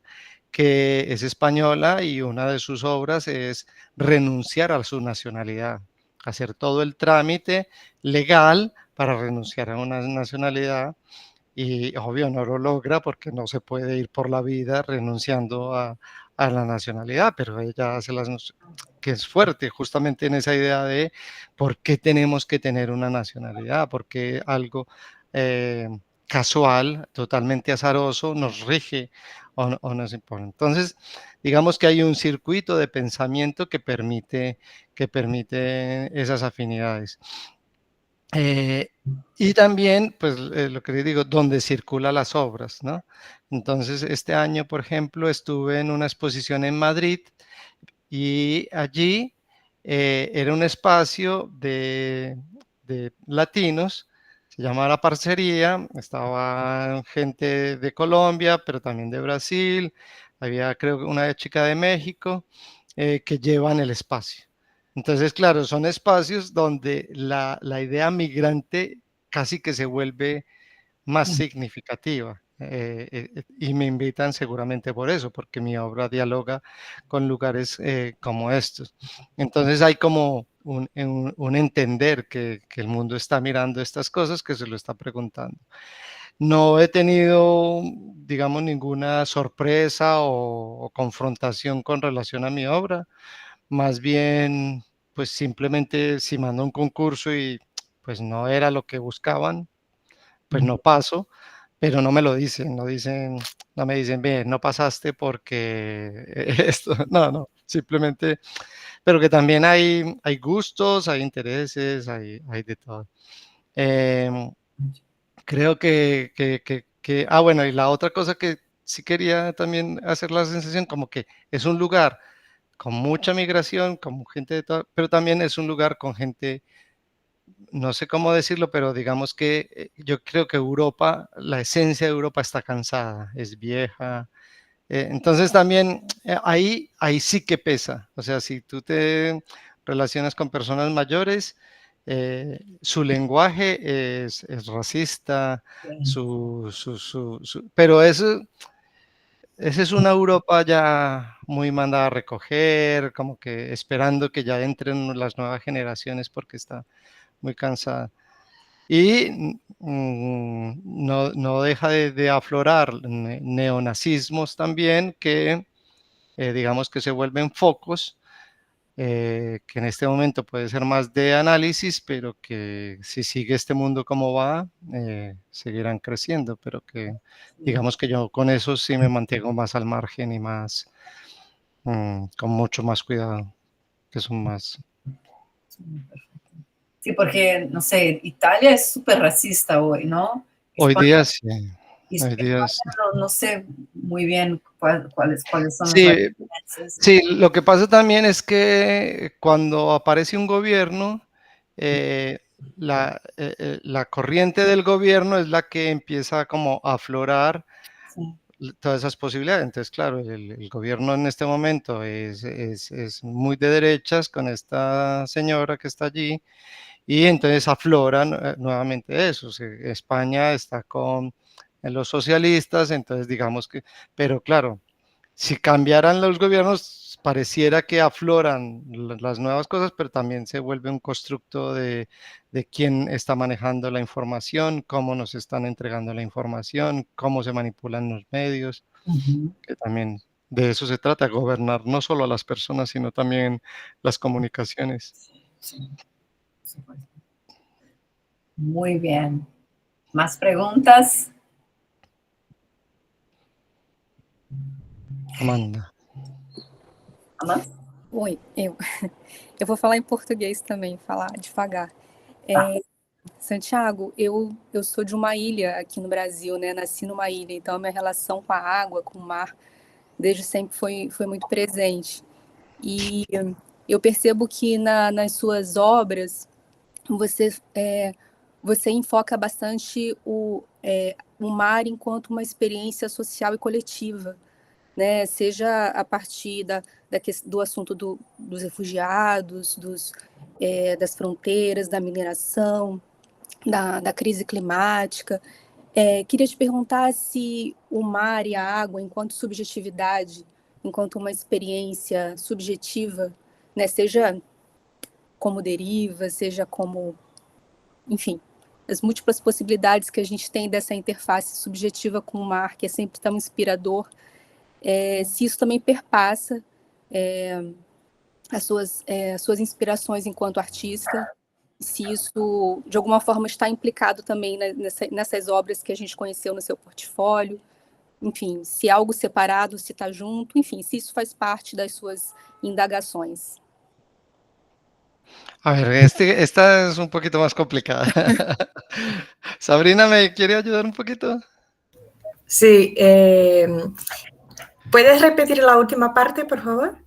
que es española y una de sus obras es renunciar a su nacionalidad, hacer todo el trámite legal para renunciar a una nacionalidad y obvio no lo logra porque no se puede ir por la vida renunciando a la nacionalidad, pero ella hace que es fuerte justamente en esa idea de por qué tenemos que tener una nacionalidad, porque algo casual, totalmente azaroso, nos rige o nos impone. Entonces, digamos que hay un circuito de pensamiento que permite esas afinidades. Y también, pues, lo que les digo, donde circulan las obras, ¿no? Entonces, este año, por ejemplo, estuve en una exposición en Madrid y allí era un espacio de latinos, se llama La Parcería, estaba gente de Colombia, pero también de Brasil, había creo que una chica de México que llevan el espacio. Entonces, claro, son espacios donde la idea migrante casi que se vuelve más significativa. Y me invitan seguramente por eso, porque mi obra dialoga con lugares como estos. Entonces hay como un entender que el mundo está mirando estas cosas, que se lo está preguntando. No he tenido, digamos, ninguna sorpresa o confrontación con relación a mi obra. Más bien, pues simplemente si mando un concurso y pues no era lo que buscaban, pues no paso, pero no me lo dicen, no me dicen, bien, no pasaste porque esto, no, simplemente, pero que también hay gustos, hay intereses, hay de todo. Em, Creo bueno, y la otra cosa que sí quería también hacer la sensación, como que es un lugar con mucha migración, con gente de todo, pero también es un lugar con gente, no sé cómo decirlo, pero digamos que yo creo que Europa, la esencia de Europa está cansada, es vieja. Entonces también ahí sí que pesa. O sea, si tú te relacionas con personas mayores, su lenguaje es racista, pero esa es una Europa ya muy mandada a recoger, como que esperando que ya entren las nuevas generaciones porque está muy cansada. Y no deja de aflorar neonazismos también que digamos que se vuelven focos, que en este momento puede ser más de análisis, pero que si sigue este mundo como va, seguirán creciendo, pero que digamos que yo con eso sí me mantengo más al margen y más, con mucho más cuidado, que son más. Sí, porque, no sé, Italia es súper racista hoy, ¿no? Hoy día sí. Hoy España día sí. no sé muy bien cuáles son las Sí, diferencias. sí, lo que pasa también es que cuando aparece un gobierno, la corriente del gobierno es la que empieza como a aflorar Sí. todas esas posibilidades. Entonces, claro, el gobierno en este momento es muy de derechas con esta señora que está allí y entonces afloran nuevamente eso. España está con los socialistas, entonces digamos que, pero claro, si cambiaran los gobiernos, pareciera que afloran las nuevas cosas, pero también se vuelve un constructo de quién está manejando la información, cómo nos están entregando la información, cómo se manipulan los medios, que también de eso se trata, gobernar no solo a las personas, sino también las comunicaciones. Sí, supuesto. Muy bien. ¿Más preguntas? Amanda. Amanda? Oi, eu vou falar em português também, falar devagar. Santiago, eu sou de uma ilha aqui no Brasil, né? Nasci numa ilha, então a minha relação com a água, com o mar, desde sempre foi muito presente. E eu percebo que nas suas obras você enfoca bastante o mar enquanto uma experiência social e coletiva, né? Seja a partir do assunto dos refugiados, das fronteiras, da mineração, da crise climática. Queria te perguntar se o mar e a água, enquanto subjetividade, enquanto uma experiência subjetiva, né, seja como deriva, seja como, enfim, as múltiplas possibilidades que a gente tem dessa interface subjetiva com o mar, que é sempre tão inspirador, se isso também perpassa as suas inspirações enquanto artista, se isso, de alguma forma, está implicado também nessas obras que a gente conheceu no seu portfólio, enfim, se é algo separado, se está junto, enfim, se isso faz parte das suas indagações. A ver, esta es un poquito más complicada. Sabrina, ¿me quiere ayudar un poquito? Sí, ¿puedes repetir la última parte, por favor,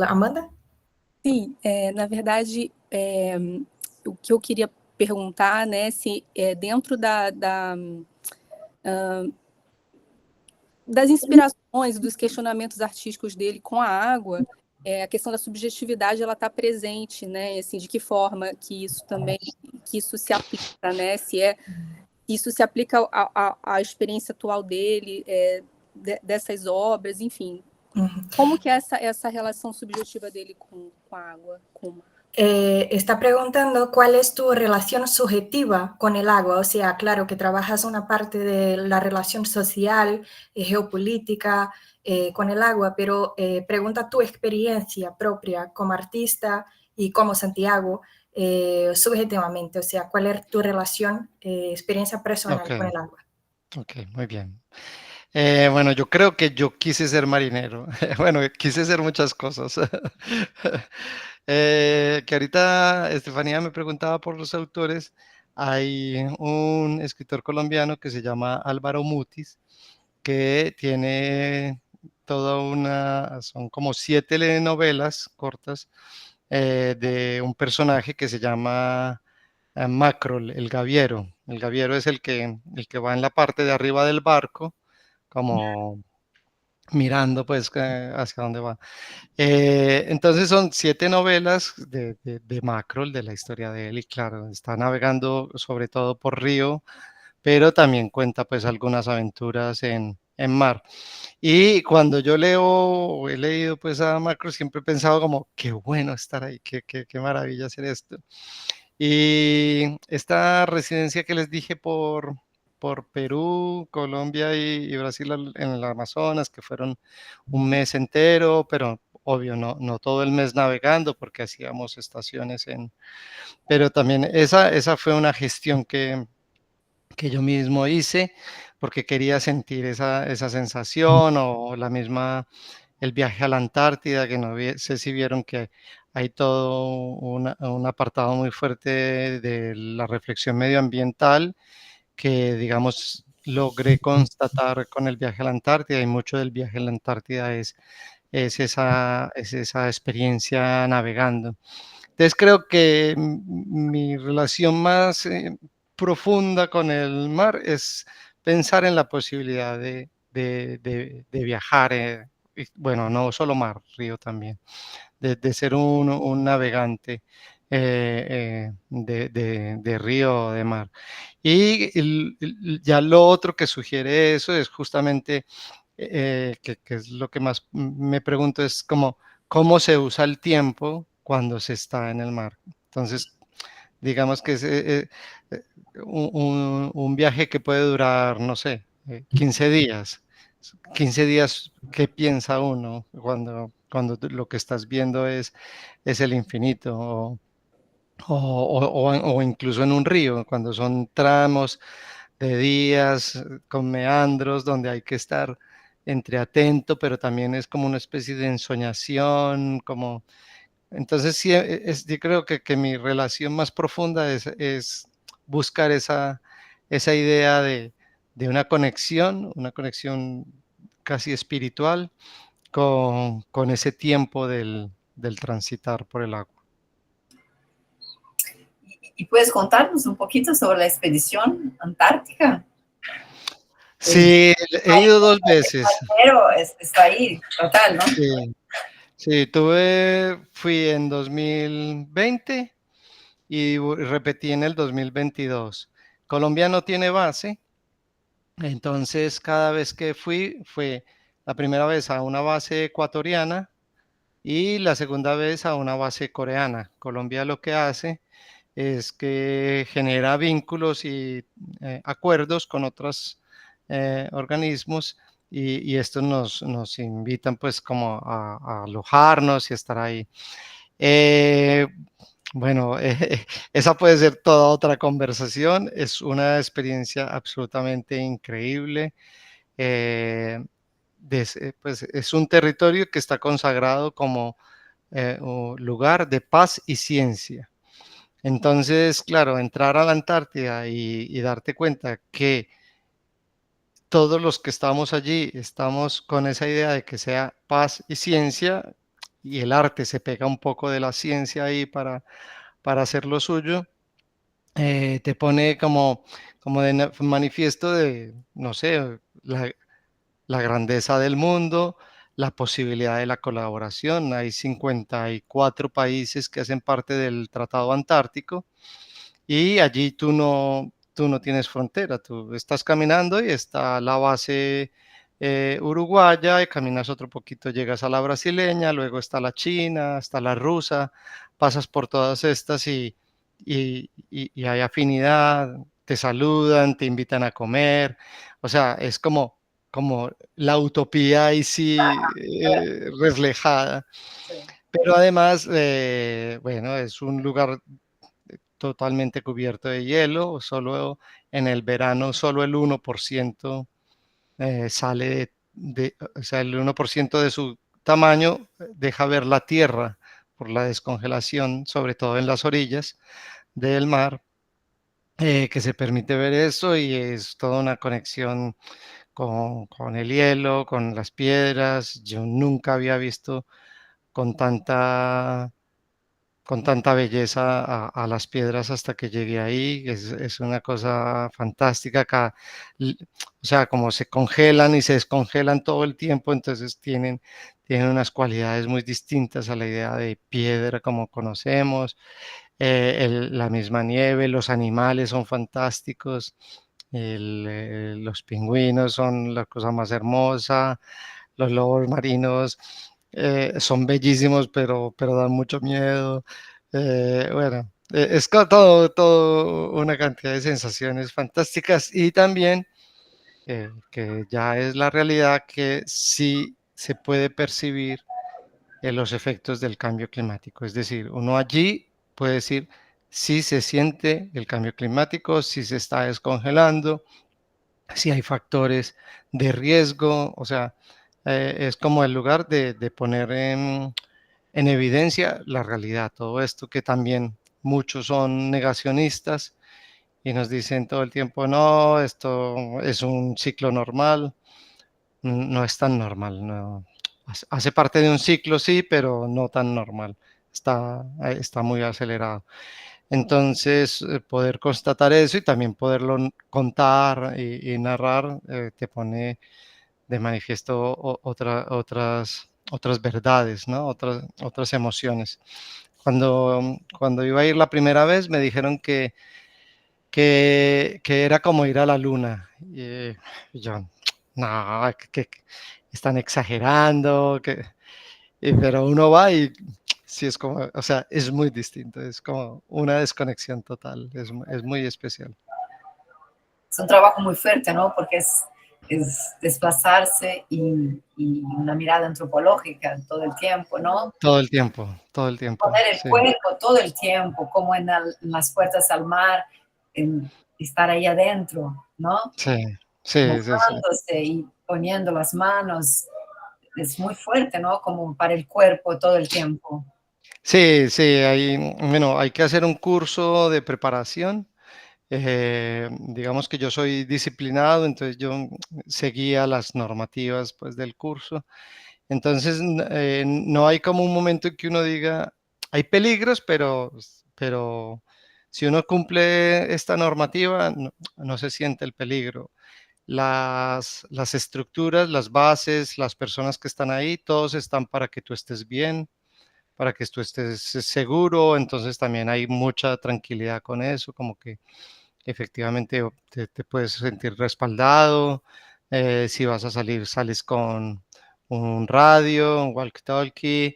Amanda? Sim, na verdade, o que eu queria perguntar, né, se dentro das inspirações, dos questionamentos artísticos dele com a água, a questão da subjetividade ela está presente, né? Assim, de que forma que isso se aplica, né? Se isso se aplica à experiência atual dele, dessas obras, enfim. Como que é essa relação subjetiva dele com a água, com o mar? Está preguntando cuál es tu relación subjetiva con el agua, o sea, claro que trabajas una parte de la relación social, geopolítica con el agua, pero pregunta tu experiencia propia como artista y como Santiago subjetivamente, o sea, cuál es tu relación, experiencia personal con el agua. Ok, muy bien. Bueno, yo creo que yo quise ser marinero. Bueno, quise ser muchas cosas. Que ahorita Estefanía me preguntaba por los autores. Hay un escritor colombiano que se llama Álvaro Mutis, que tiene son como 7 novelas cortas de un personaje que se llama Macrol, el gaviero. El gaviero es el que va en la parte de arriba del barco, como mirando pues hacia dónde va. Entonces son 7 novelas de Macrol, de la historia de él, y claro, está navegando sobre todo por río, pero también cuenta pues algunas aventuras en mar. Y cuando yo he leído pues a Macrol, siempre he pensado como, qué bueno estar ahí, qué maravilla hacer esto. Y esta residencia que les dije por Perú, Colombia y Brasil en el Amazonas, que fueron un mes entero, pero obvio, no todo el mes navegando porque hacíamos estaciones pero también esa fue una gestión que yo mismo hice porque quería sentir esa sensación o el viaje a la Antártida, que no sé si vieron que hay todo un apartado muy fuerte de la reflexión medioambiental que, digamos, logré constatar con el viaje a la Antártida, y mucho del viaje a la Antártida es esa experiencia navegando. Entonces creo que mi relación más profunda con el mar es pensar en la posibilidad de viajar, bueno, no solo mar, río también, de ser un navegante de río o de mar. Y ya lo otro que sugiere eso es justamente, que es lo que más me pregunto, es como cómo se usa el tiempo cuando se está en el mar. Entonces, digamos que es un viaje que puede durar, no sé, 15 días. 15 días, ¿qué piensa uno cuando lo que estás viendo es el infinito? O incluso en un río, cuando son tramos de días con meandros donde hay que estar entre atento, pero también es como una especie de ensoñación, como... Entonces sí, yo creo que mi relación más profunda es buscar esa idea de una conexión casi espiritual con ese tiempo del transitar por el agua. ¿Y puedes contarnos un poquito sobre la expedición antártica? Sí, he ido 2 veces. Pero está ahí, total, ¿no? Sí, sí, fui en 2020 y repetí en el 2022. Colombia no tiene base, entonces cada vez que fue la primera vez a una base ecuatoriana y la segunda vez a una base coreana. Colombia lo que hace es que genera vínculos y acuerdos con otros organismos y estos nos invitan pues como a alojarnos y estar ahí. Eh, bueno, esa puede ser toda otra conversación. Es una experiencia absolutamente increíble. Eh, pues es un territorio que está consagrado como un lugar de paz y ciencia. Entonces, claro, entrar a la Antártida y darte cuenta que todos los que estamos allí estamos con esa idea de que sea paz y ciencia, y el arte se pega un poco de la ciencia ahí para hacer lo suyo, te pone como de manifiesto de, no sé, la grandeza del mundo, la posibilidad de la colaboración. Hay 54 países que hacen parte del Tratado Antártico y allí tú no tienes frontera, tú estás caminando y está la base uruguaya y caminas otro poquito, llegas a la brasileña, luego está la china, está la rusa, pasas por todas estas y hay afinidad, te saludan, te invitan a comer, o sea, es como la utopía ahí sí reflejada. Sí. Pero además, bueno, es un lugar totalmente cubierto de hielo, solo en el verano solo el 1% sale o sea, el 1% de su tamaño deja ver la tierra por la descongelación, sobre todo en las orillas del mar, que se permite ver eso y es toda una conexión con el hielo, con las piedras. Yo nunca había visto con tanta belleza a las piedras hasta que llegué ahí. Es una cosa fantástica acá. O sea, como se congelan y se descongelan todo el tiempo, entonces tienen unas cualidades muy distintas a la idea de piedra como conocemos. La misma nieve, los animales son fantásticos. Los pingüinos son la cosa más hermosa, los lobos marinos son bellísimos, pero dan mucho miedo. Bueno, es todo una cantidad de sensaciones fantásticas y también que ya es la realidad que sí se puede percibir los efectos del cambio climático. Es decir, uno allí puede decir si se siente el cambio climático, si se está descongelando, si hay factores de riesgo, o sea, es como el lugar de poner en evidencia la realidad, todo esto que también muchos son negacionistas y nos dicen todo el tiempo, no, esto es un ciclo normal, no es tan normal, no. Hace parte de un ciclo, sí, pero no tan normal, está muy acelerado. Entonces, poder constatar eso y también poderlo contar y narrar te pone de manifiesto otras verdades, ¿no? Otras emociones. Cuando iba a ir la primera vez me dijeron que era como ir a la luna. Y yo, no, que están exagerando, pero uno va y sí es como, o sea, es muy distinto, es como una desconexión total, es muy especial. Es un trabajo muy fuerte, ¿no? Porque es desplazarse y una mirada antropológica todo el tiempo, ¿no? Todo el tiempo, Poner el sí. cuerpo todo el tiempo, como en las puertas al mar, en estar ahí adentro, ¿no? Sí, sí, sí, sí. Mojándose y poniendo las manos. Es muy fuerte, ¿no? Como para el cuerpo todo el tiempo. Sí, sí, hay que hacer un curso de preparación. Digamos que yo soy disciplinado, entonces yo seguía las normativas pues, del curso. Entonces, no hay como un momento en que uno diga, hay peligros, pero si uno cumple esta normativa, no se siente el peligro. Las estructuras, las bases, las personas que están ahí, todos están para que tú estés bien, para que tú estés seguro, entonces también hay mucha tranquilidad con eso, como que efectivamente te puedes sentir respaldado, si vas a salir, sales con un radio, un walkie-talkie,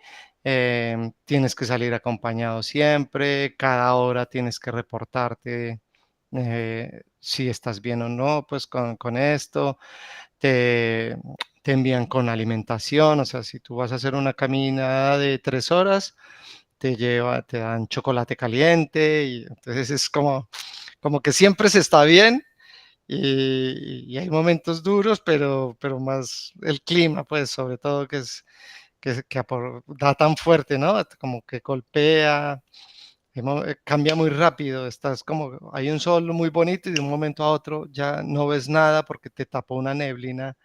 tienes que salir acompañado siempre, cada hora tienes que reportarte si estás bien o no, pues con esto, te, te envían con alimentación, o sea, si tú vas a hacer una caminada de 3 horas, te dan chocolate caliente y entonces es como que siempre se está bien y hay momentos duros, pero más el clima, pues sobre todo da tan fuerte, ¿no? Como que golpea, cambia muy rápido, estás como, hay un sol muy bonito y de un momento a otro ya no ves nada porque te tapó una neblina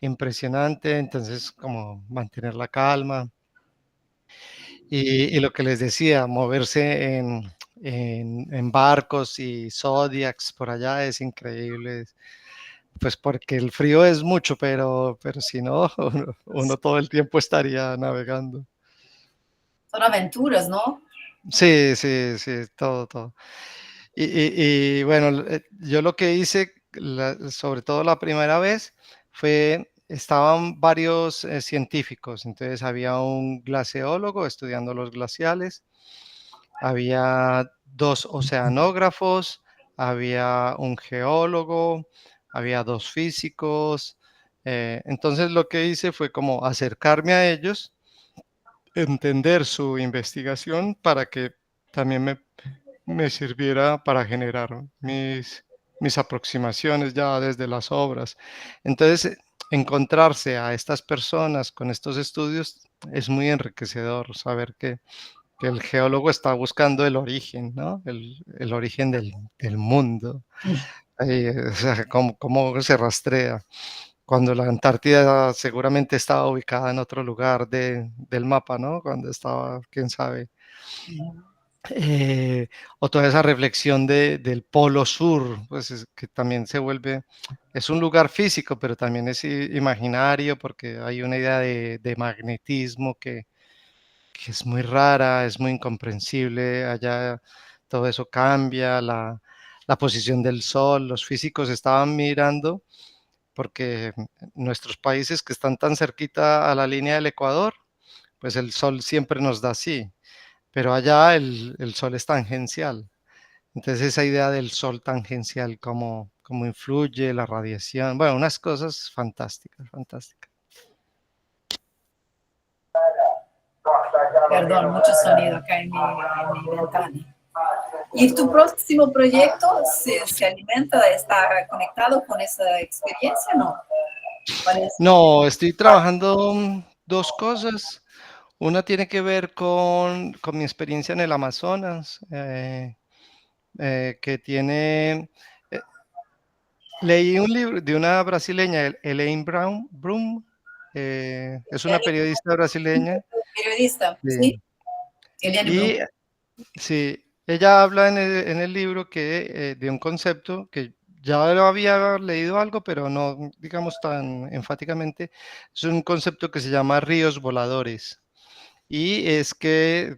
impresionante, entonces como mantener la calma. Y lo que les decía, moverse en barcos y Zodiacs por allá es increíble, pues porque el frío es mucho, pero si no, uno todo el tiempo estaría navegando. Son aventuras, ¿no? Sí, sí, sí, todo. Y bueno, yo lo que hice, sobre todo la primera vez, estaban varios científicos, entonces había un glaceólogo estudiando los glaciales, había 2 oceanógrafos, había un geólogo, había 2 físicos. Entonces lo que hice fue como acercarme a ellos, entender su investigación para que también me sirviera para generar mis aproximaciones ya desde las obras. Entonces, encontrarse a estas personas con estos estudios es muy enriquecedor, saber que el geólogo está buscando el origen, ¿no? El origen del mundo, o sea, cómo se rastrea. Cuando la Antártida seguramente estaba ubicada en otro lugar del mapa, ¿no? Cuando estaba, quién sabe. O toda esa reflexión del polo sur, pues que también es un lugar físico, pero también es imaginario porque hay una idea de magnetismo que es muy rara, es muy incomprensible, allá todo eso cambia, la posición del sol, los físicos estaban mirando porque nuestros países que están tan cerquita a la línea del Ecuador, pues el sol siempre nos da así, pero allá el sol es tangencial. Entonces esa idea del sol tangencial, cómo influye la radiación, bueno, unas cosas fantásticas, fantásticas. Perdón, mucho sonido acá en mi ventana. ¿Y tu próximo proyecto se alimenta, está conectado con esa experiencia, no? Parece. No, estoy trabajando 2 cosas. Una tiene que ver con mi experiencia en el Amazonas, que tiene... leí un libro de una brasileña, Elaine Brum, es una periodista brasileña. Periodista, Sí. ¿sí? Eliane Brum. Y sí, ella habla en el libro de un concepto que ya lo había leído algo, pero no, digamos, tan enfáticamente. Es un concepto que se llama ríos voladores. Y es que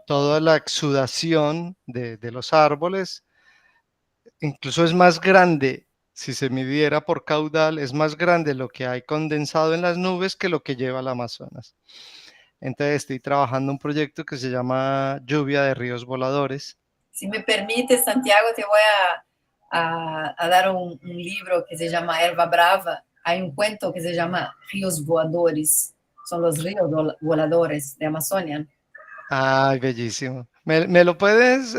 toda la exudación de los árboles, incluso es más grande, si se midiera por caudal, es más grande lo que hay condensado en las nubes que lo que lleva al Amazonas. Entonces estoy trabajando un proyecto que se llama Lluvia de Ríos Voladores. Si me permite, Santiago, te voy a dar un libro que se llama Erva Brava. Hay un cuento que se llama Ríos Voadores. Son los ríos voladores de Amazonia. Ay, bellísimo. ¿Me lo puedes?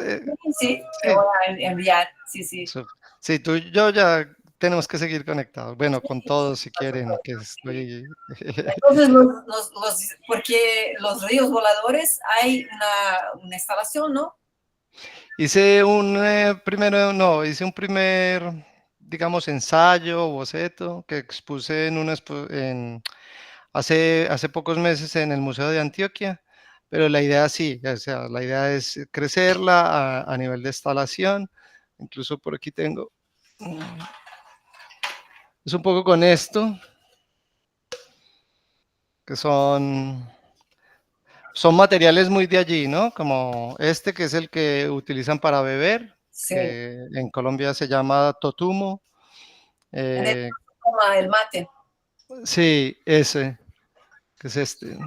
Sí, te Sí, voy a enviar. Sí, sí. sí, tú y yo ya tenemos que seguir conectados. Bueno, con todos si quieren, que estoy... Entonces, porque los ríos voladores hay una instalación, ¿no? Hice hice un primer, digamos, ensayo, boceto, que expuse hace pocos meses en el Museo de Antioquia, pero la idea sí, o sea, la idea es crecerla a nivel de instalación. Incluso por aquí tengo, es un poco con esto, que son materiales muy de allí, ¿no? Como este, que es el que utilizan para beber, Sí. que en Colombia se llama totumo. Toma el mate. Sí, ese, que es este.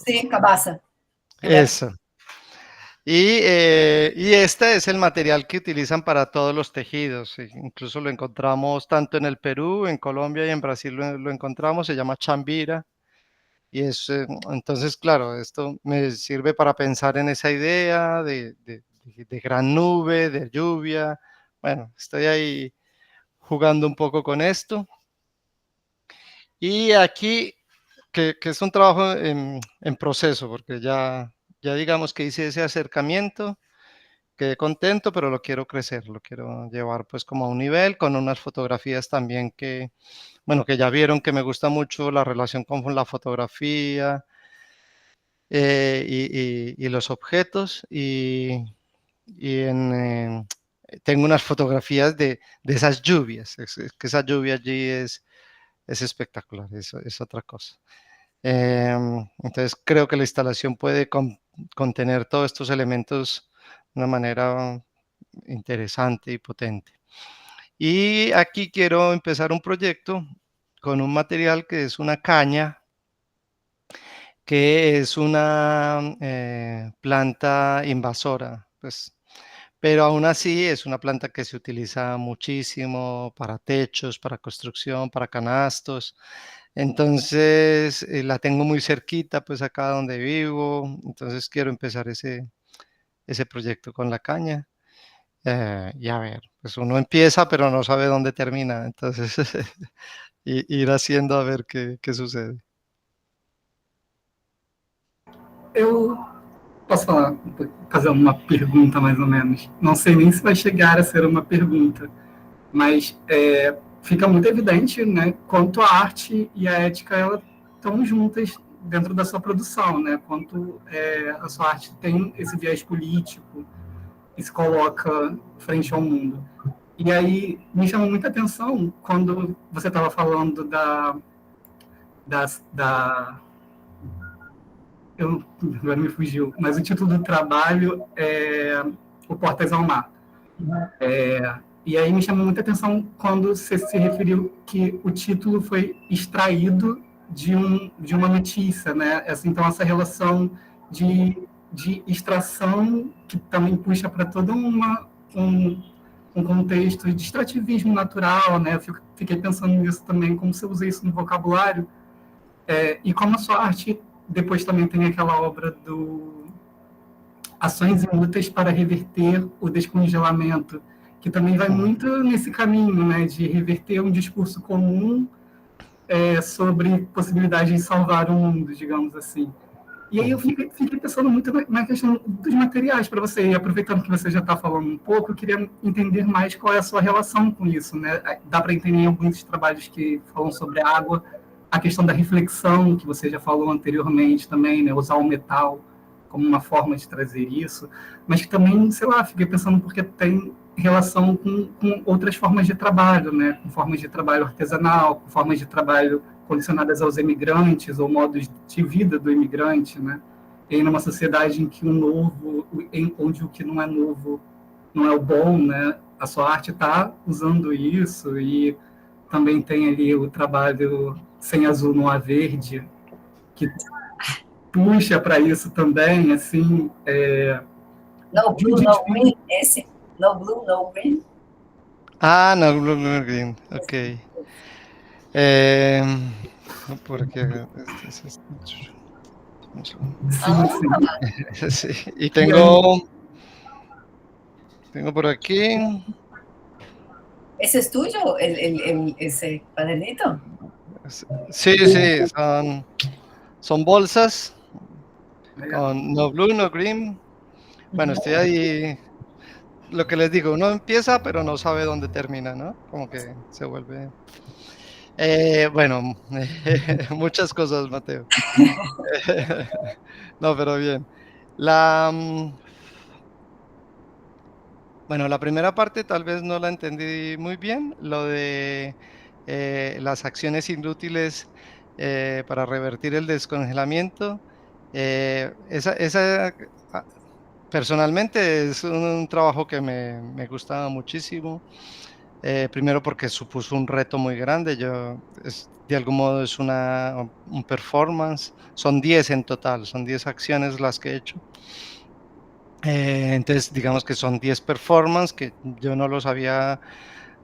Sí, cabaza. Eso. Y este es el material que utilizan para todos los tejidos. Incluso lo encontramos tanto en el Perú, en Colombia y en Brasil lo encontramos. Se llama chambira. Y entonces, claro, esto me sirve para pensar en esa idea de gran nube, de lluvia. Bueno, estoy ahí jugando un poco con esto. Y aquí, que es un trabajo en proceso, porque ya digamos que hice ese acercamiento, quedé contento, pero lo quiero crecer, lo quiero llevar pues como a un nivel, con unas fotografías también bueno, que ya vieron que me gusta mucho la relación con la fotografía, y los objetos, tengo unas fotografías de esas lluvias, es que esa lluvia allí es espectacular, es otra cosa. Entonces creo que la instalación puede contener todos estos elementos de una manera interesante y potente. Y aquí quiero empezar un proyecto con un material que es una caña, que es una planta invasora, pues, pero aún así es una planta que se utiliza muchísimo para techos, para construcción, para canastos. Entonces la tengo muy cerquita, pues acá donde vivo. Entonces quiero empezar ese proyecto con la caña. Y a ver, pues uno empieza, pero no sabe dónde termina. Entonces ir haciendo a ver qué sucede. Eu posso fazer uma pergunta, mais ou menos. Não sei nem se vai chegar a ser uma pergunta, mas fica muito evidente, né, quanto a arte e a ética elas estão juntas dentro da sua produção, né? Quanto a sua arte tem esse viés político e se coloca frente ao mundo. E aí me chamou muita atenção quando você estava falando agora me fugiu, mas o título do trabalho é O Portas ao Mar. E aí me chamou muita atenção quando você se referiu que o título foi extraído de uma notícia, né? Então, essa relação de extração que também puxa para todo um contexto de extrativismo natural, né? Eu fiquei pensando nisso também, como você usa isso no vocabulário, e como a sua arte depois também tem aquela obra do Ações e Lutas para Reverter o Descongelamento, que também vai muito nesse caminho, né, de reverter um discurso comum sobre possibilidade de salvar o mundo, digamos assim. E aí eu fiquei pensando muito na questão dos materiais para você, e aproveitando que você já está falando um pouco, eu queria entender mais qual é a sua relação com isso, né? Dá para entender em alguns trabalhos que falam sobre a água, a questão da reflexão, que você já falou anteriormente também, né? Usar o metal como uma forma de trazer isso, mas que também, sei lá, fiquei pensando porque tem relação com outras formas de trabalho, né? Com formas de trabalho artesanal, com formas de trabalho condicionadas aos imigrantes, ou modos de vida do imigrante, né? E numa sociedade em que onde o que não é novo não é o bom, né? A sua arte está usando isso, e também tem ali o trabalho sem azul não há verde, que puxa para isso também, assim. No blue, no green, esse? No blue, no green? Ah, no, blue, no green, ok. Por aquí, sí, y tengo por aquí. ¿Ese es tuyo, ese cuadernito? Sí, son bolsas con no blue, no green. Bueno, estoy ahí, lo que les digo, uno empieza pero no sabe dónde termina, ¿no? Como que se vuelve... bueno, muchas cosas, Mateo. No, pero bien. Bueno, la primera parte tal vez no la entendí muy bien, lo de las acciones inútiles para revertir el descongelamiento. Esa, personalmente es un trabajo que me gusta muchísimo. Primero porque supuso un reto muy grande. De algún modo es un performance. Son 10 en total, son 10 acciones las que he hecho. Entonces, digamos que son 10 performances que yo no los había,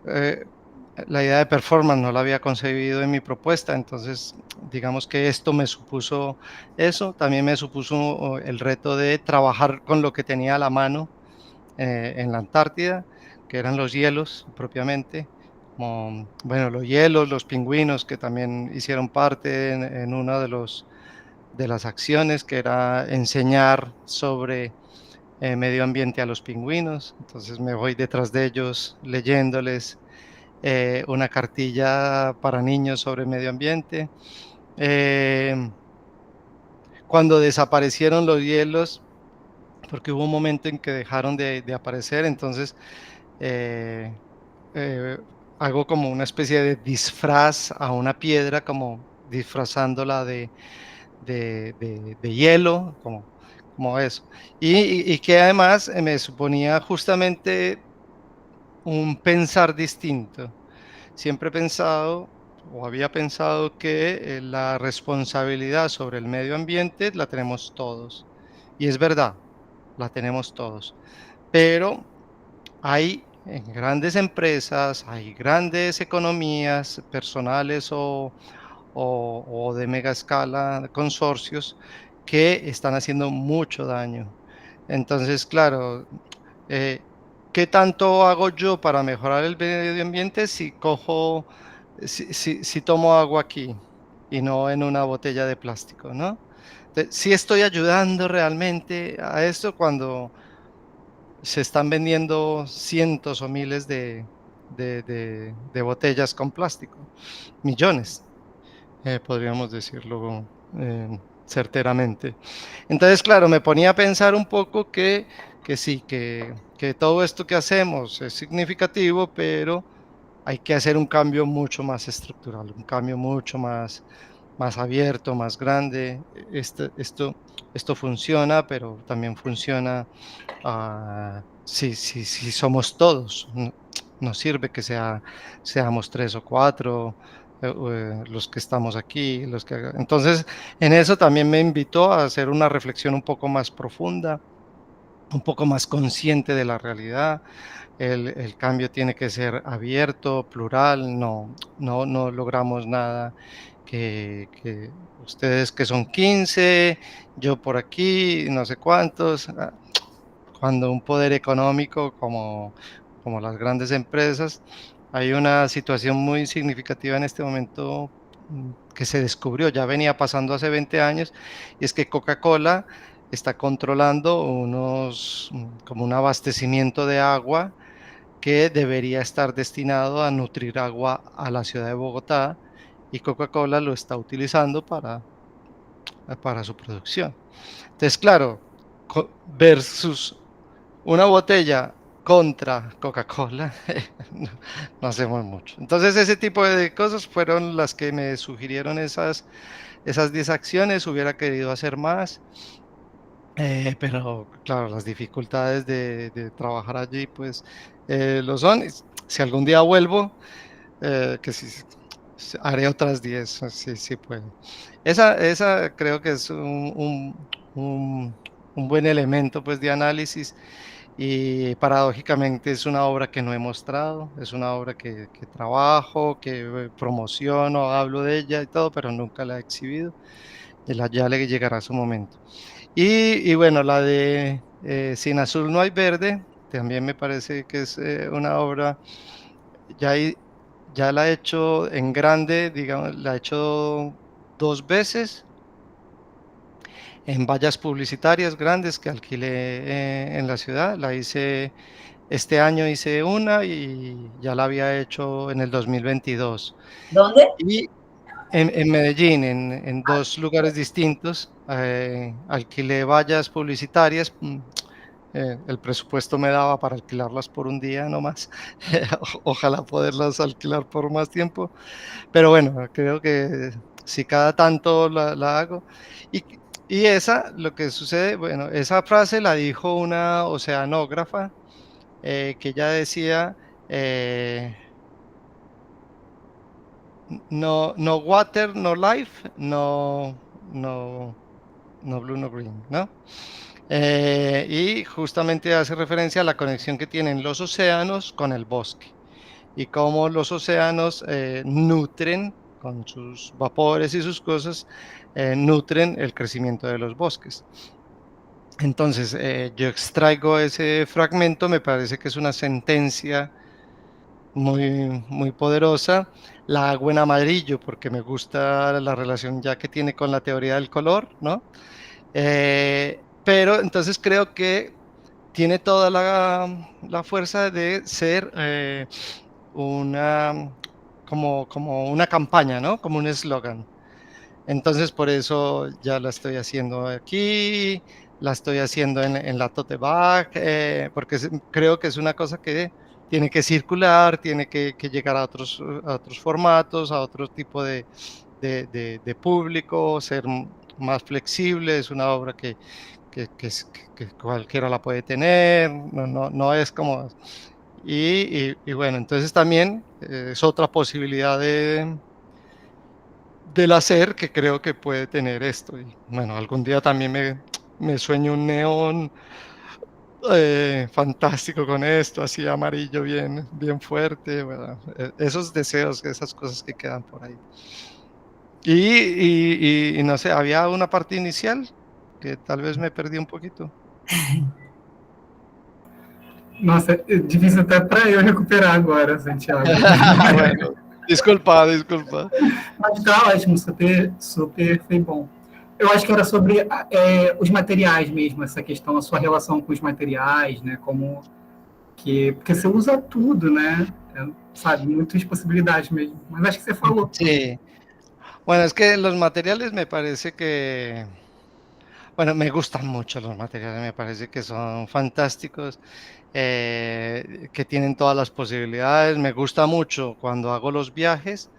la idea de performance no la había concebido en mi propuesta, entonces digamos que esto me supuso eso, también me supuso el reto de trabajar con lo que tenía a la mano en la Antártida, que eran los hielos propiamente, como, bueno, los hielos, los pingüinos que también hicieron parte en una de las acciones, que era enseñar sobre medio ambiente a los pingüinos. Entonces me voy detrás de ellos leyéndoles una cartilla para niños sobre medio ambiente. Cuando desaparecieron los hielos, porque hubo un momento en que dejaron de aparecer, entonces hago como una especie de disfraz a una piedra, como disfrazándola de hielo, como eso. Y que además me suponía justamente un pensar distinto. Siempre he pensado, o había pensado, que la responsabilidad sobre el medio ambiente la tenemos todos. Y es verdad, la tenemos todos. Pero hay en grandes empresas, hay grandes economías personales o de mega escala, consorcios, que están haciendo mucho daño. Entonces, claro, ¿qué tanto hago yo para mejorar el medio ambiente si tomo agua aquí y no en una botella de plástico, ¿no? Entonces, sí estoy ayudando realmente a esto cuando se están vendiendo cientos o miles de botellas con plástico, millones, podríamos decirlo certeramente. Entonces, claro, me ponía a pensar un poco que sí, que todo esto que hacemos es significativo, pero hay que hacer un cambio mucho más estructural, un cambio mucho más abierto, más grande. Esto funciona, pero también funciona si somos todos. No sirve que seamos 3 o 4 los que estamos aquí. Entonces, en eso también me invitó a hacer una reflexión un poco más profunda, un poco más consciente de la realidad. El cambio tiene que ser abierto, plural, no logramos nada que ustedes que son 15, yo por aquí, no sé cuántos, cuando un poder económico como las grandes empresas, hay una situación muy significativa en este momento que se descubrió, ya venía pasando hace 20 años, y es que Coca-Cola está controlando como un abastecimiento de agua que debería estar destinado a nutrir agua a la ciudad de Bogotá, y Coca-Cola lo está utilizando para su producción. Entonces, claro, versus una botella contra Coca-Cola, no hacemos mucho. Entonces ese tipo de cosas fueron las que me sugirieron esas 10 acciones. Hubiera querido hacer más, pero claro, las dificultades de trabajar allí pues lo son. Si algún día vuelvo, que sí, haré otras 10, sí puedo. Esa creo que es un buen elemento pues de análisis, y paradójicamente es una obra que no he mostrado, es una obra que trabajo, que promociono, hablo de ella y todo, pero nunca la he exhibido. Ya le llegará su momento. Y bueno, la de Sin azul no hay verde, también me parece que es una obra, ya, ya la he hecho en grande, digamos, la he hecho 2 veces en vallas publicitarias grandes que alquilé en la ciudad. La hice este año, hice una y ya la había hecho en el 2022. ¿Dónde? Y en Medellín, en 2 lugares distintos, alquilé vallas publicitarias. El presupuesto me daba para alquilarlas por un día nomás. Ojalá poderlas alquilar por más tiempo. Pero bueno, creo que si cada tanto la hago. Y, y esa, lo que sucede, bueno, esa frase la dijo una oceanógrafa, que ella decía, no, no water, no life, no blue, no green, ¿no? Y justamente hace referencia a la conexión que tienen los océanos con el bosque, y cómo los océanos nutren con sus vapores y sus cosas, nutren el crecimiento de los bosques. Entonces, yo extraigo ese fragmento, me parece que es una sentencia muy poderosa. La hago en amarillo porque me gusta la relación ya que tiene con la teoría del color, ¿no? Pero entonces creo que tiene toda la fuerza de ser una, como una campaña, ¿no? Como un eslogan. Entonces por eso ya la estoy haciendo aquí, la estoy haciendo en la tote bag, porque creo que es una cosa que tiene que circular, tiene que llegar a otros formatos, a otro tipo de público, ser más flexible. Es una obra que cualquiera la puede tener, no es como... Y bueno, entonces también es otra posibilidad del hacer que creo que puede tener esto. Y bueno, algún día también me sueño un neón fantástico con esto, así amarillo, bien fuerte, ¿verdad? Esos deseos, esas cosas que quedan por ahí. Y no sé, había una parte inicial que tal vez me perdí un poquito. Nossa, é difícil até para eu recuperar agora, Santiago. Bueno, desculpa. Mas tá ótimo, super foi bom. Eu acho que era sobre os materiais mesmo, essa questão, a sua relação com os materiais, né? Porque você usa tudo, né? Sabe, muitas possibilidades mesmo. Mas acho que você falou. Sí. Bueno, es que los materiales me parece que, bueno, me gustan mucho los materiales, me parece que son fantásticos, que tienen todas las posibilidades. Me gusta mucho cuando hago los viajes,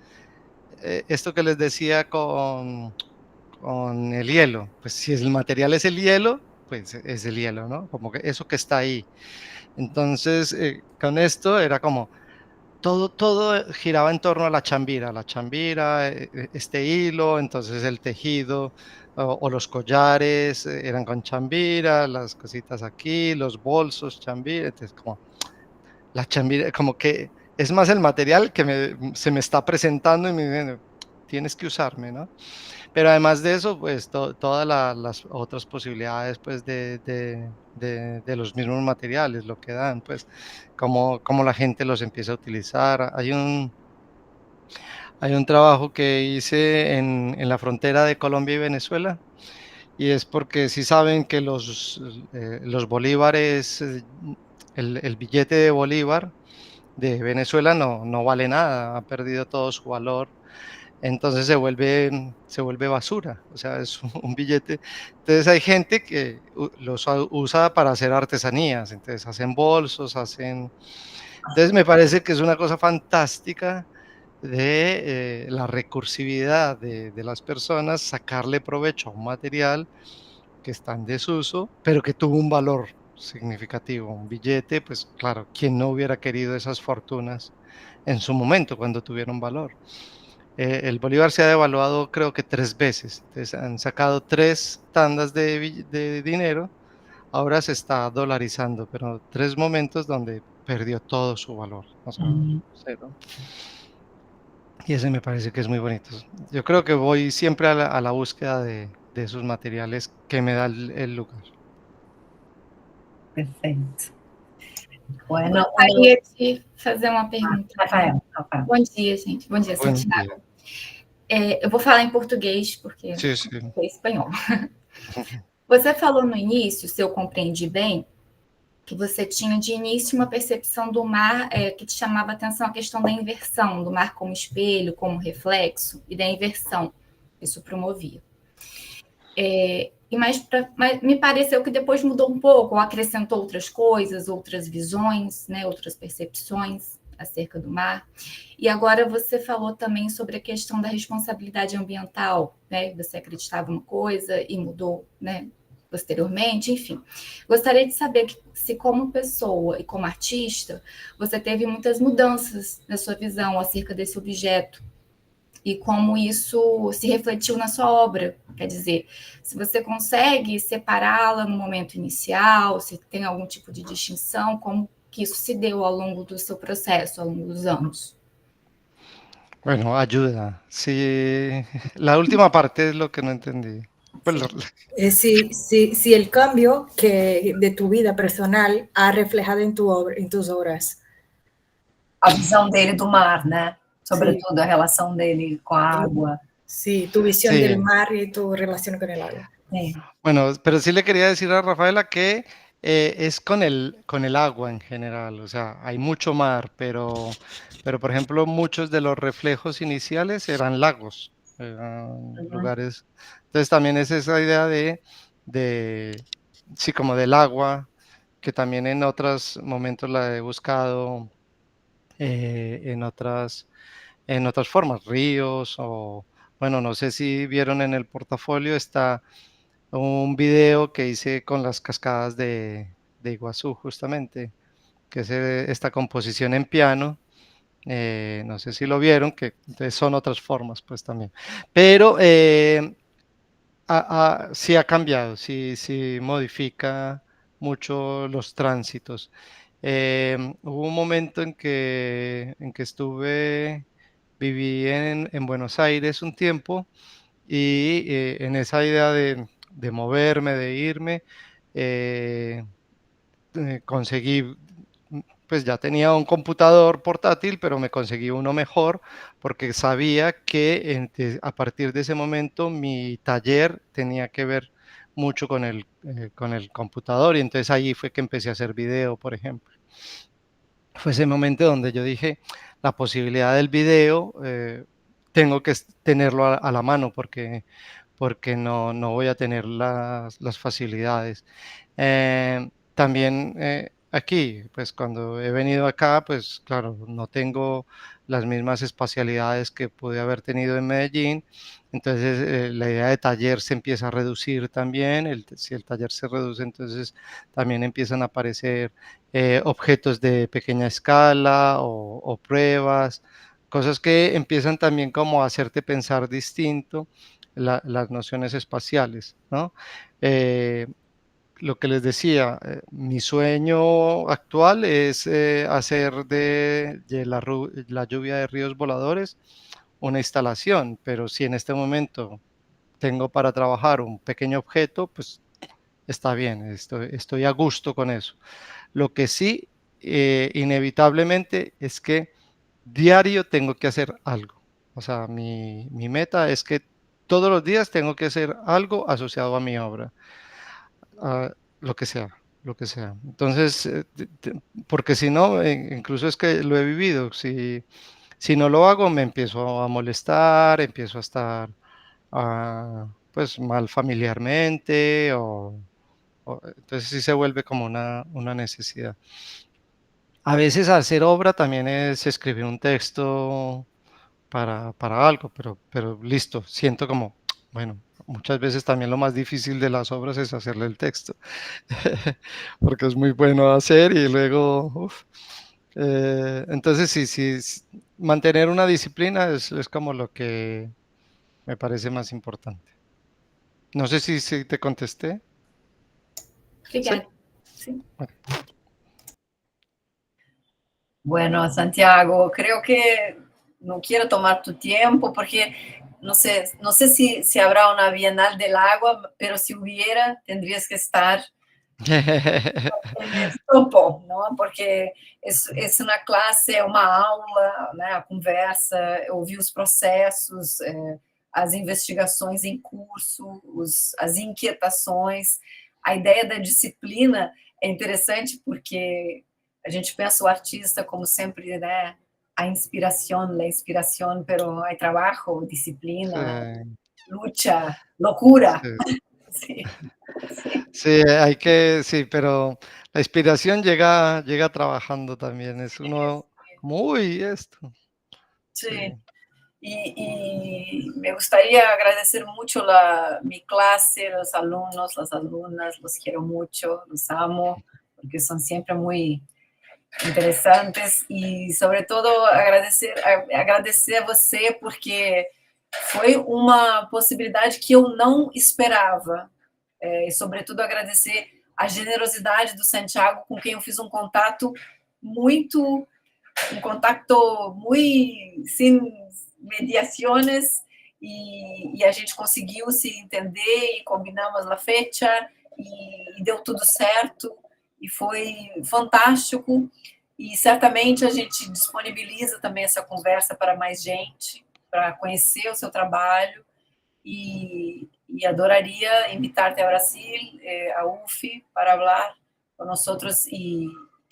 esto que les decía con el hielo, pues si el material es el hielo, pues es el hielo, ¿no? Como que eso que está ahí. Entonces, con esto era como, todo giraba en torno a la chambira, este hilo, entonces el tejido o los collares eran con chambira, las cositas aquí, los bolsos, chambira, entonces como la chambira, como que es más el material que se me está presentando y me dicen, tienes que usarme, ¿no? Pero además de eso, pues todas las otras posibilidades pues de los mismos materiales, lo que dan, pues cómo la gente los empieza a utilizar. Hay un trabajo que hice en la frontera de Colombia y Venezuela, y es porque sí saben que los bolívares, el billete de bolívar de Venezuela no vale nada, ha perdido todo su valor. entonces se vuelve basura, o sea, es un billete. Entonces hay gente que los usa para hacer artesanías, entonces hacen bolsos, hacen... Entonces me parece que es una cosa fantástica de la recursividad de las personas, sacarle provecho a un material que está en desuso, pero que tuvo un valor significativo. Un billete, pues claro, ¿quién no hubiera querido esas fortunas en su momento cuando tuvieron valor? El bolívar se ha devaluado creo que 3 veces, entonces han sacado 3 tandas de dinero, ahora se está dolarizando, pero 3 momentos donde perdió todo su valor, o sea, cero. Y ese me parece que es muy bonito. Yo creo que voy siempre a la búsqueda de esos materiales que me da el lugar. Perfeito. Bueno, Gostaria de fazer uma pergunta. Rafael. Bom dia, gente. Bom dia, Buen Santiago. día. Eu vou falar em português, porque Sí, sí. não sei espanhol. Você falou no início, se eu compreendi bem, que você tinha de início uma percepção do mar que te chamava a atenção a questão da inversão, do mar como espelho, como reflexo, e da inversão. Isso promovia. Mas me pareceu que depois mudou um pouco, ou acrescentou outras coisas, outras visões, né, outras percepções acerca do mar. E agora você falou também sobre a questão da responsabilidade ambiental, né? Você acreditava uma coisa e mudou, né, posteriormente, enfim. Gostaria de saber se como pessoa e como artista, você teve muitas mudanças na sua visão acerca desse objeto, e como isso se refletiu na sua obra. Quer dizer, se você consegue separá-la no momento inicial, se tem algum tipo de distinção, como que isso se deu ao longo do seu processo, ao longo dos anos. Bueno, ayuda. Sí, la última parte es lo que no entendí. Pues, Si el cambio que de tu vida personal ha reflejado en tus obras. A visão dele do mar, né? Sobretudo a relação dele com a água. Sí, tu visión Sí. del mar y tu relación con el agua. Sí. Bueno, pero sí le quería decir a Rafaela que es con el agua en general, o sea, hay mucho mar, pero por ejemplo, muchos de los reflejos iniciales eran lagos, eran lugares. Entonces también es esa idea sí, como del agua, que también en otros momentos la he buscado en otras formas, ríos o, bueno, no sé si vieron en el portafolio, está un video que hice con las cascadas de Iguazú, justamente, que es esta composición en piano. No sé si lo vieron, que son otras formas, pues también. Pero sí ha cambiado, sí modifica mucho los tránsitos. Hubo un momento en que viví en Buenos Aires un tiempo y en esa idea de moverme, de irme, conseguí, pues ya tenía un computador portátil, pero me conseguí uno mejor porque sabía que a partir de ese momento mi taller tenía que ver mucho con el computador y entonces ahí fue que empecé a hacer video, por ejemplo. Fue ese momento donde yo dije, la posibilidad del video, tengo que tenerlo a la mano porque no voy a tener las facilidades. También aquí, pues cuando he venido acá, pues claro, no tengo las mismas espacialidades que pude haber tenido en Medellín, entonces la idea de taller se empieza a reducir también, si el taller se reduce, entonces también empiezan a aparecer objetos de pequeña escala o pruebas, cosas que empiezan también como a hacerte pensar distinto las nociones espaciales, ¿no? Lo que les decía, mi sueño actual es hacer de la lluvia de ríos voladores una instalación, pero si en este momento tengo para trabajar un pequeño objeto, pues está bien, estoy a gusto con eso. Lo que sí, inevitablemente, es que diario tengo que hacer algo. O sea, mi meta es que todos los días tengo que hacer algo asociado a mi obra, lo que sea, lo que sea. Entonces, porque si no, incluso es que lo he vivido, si Si no lo hago, me empiezo a molestar, empiezo a estar pues mal familiarmente, entonces sí se vuelve como una necesidad. A veces hacer obra también es escribir un texto para algo, pero listo, siento como, bueno, muchas veces también lo más difícil de las obras es hacerle el texto, porque es muy bueno hacer y luego, entonces sí, mantener una disciplina es como lo que me parece más importante. No sé si te contesté. Obrigada. Sí. Bueno, Santiago, creo que no quiero tomar tu tiempo porque no sé si habrá una Bienal del Agua, pero si hubiera, tendrías que estar en el topo, ¿no? Porque é uma classe, é uma aula, né? A conversa, ouvir os processos, as investigações em curso, as inquietações. A ideia da disciplina é interessante porque a gente pensa o artista como sempre, né? A inspiração, pero hay trabajo, disciplina, lucha, locura. Sí. Sí. Sí, sí, pero la inspiración llega trabajando también. Es uno como, uy, esto. Sí. Sí. Y me gustaría agradecer mucho mi clase, los alumnos, las alumnas, los quiero mucho, los amo, porque son siempre muy interesantes y sobre todo agradecer a você porque foi uma possibilidade que eu não esperava, e sobretudo agradecer a generosidade do Santiago, com quem eu fiz um contato muito sem mediações e a gente conseguiu se entender e combinamos a fecha e deu tudo certo e foi fantástico e certamente a gente disponibiliza também essa conversa para mais gente, para conhecer o seu trabalho e adoraria invitar-te a Brasil, a UF, para falar com nós e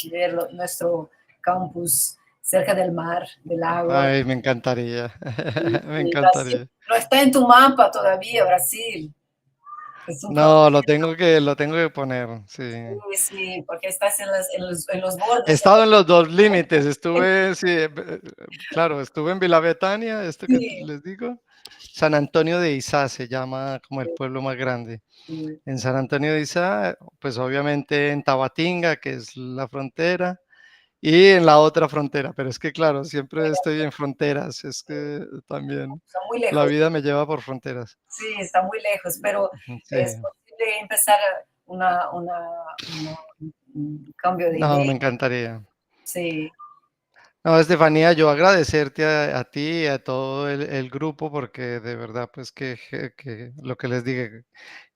ver nosso campus cerca del mar, del agua. Ay, me encantaría, me Brasil encantaría. no está en tu mapa todavía, Brasil. No, lo tengo que poner, sí. Sí, porque estás en los bordes. He estado en los dos límites, estuve, sí, claro, estuve en Villa Betania, esto que Sí. les digo, San Antonio de Izá se llama como el pueblo más grande. Sí. En San Antonio de Izá, pues obviamente en Tabatinga, que es la frontera, y en la otra frontera, pero es que claro, siempre estoy en fronteras, es que también Está muy la lejos. vida me lleva por fronteras. Sí, está muy lejos, pero Sí. es posible empezar un cambio de No, me idea. encantaría. Sí. No, Estefanía, yo agradecerte a ti y a todo el grupo, porque de verdad, pues que lo que les dije,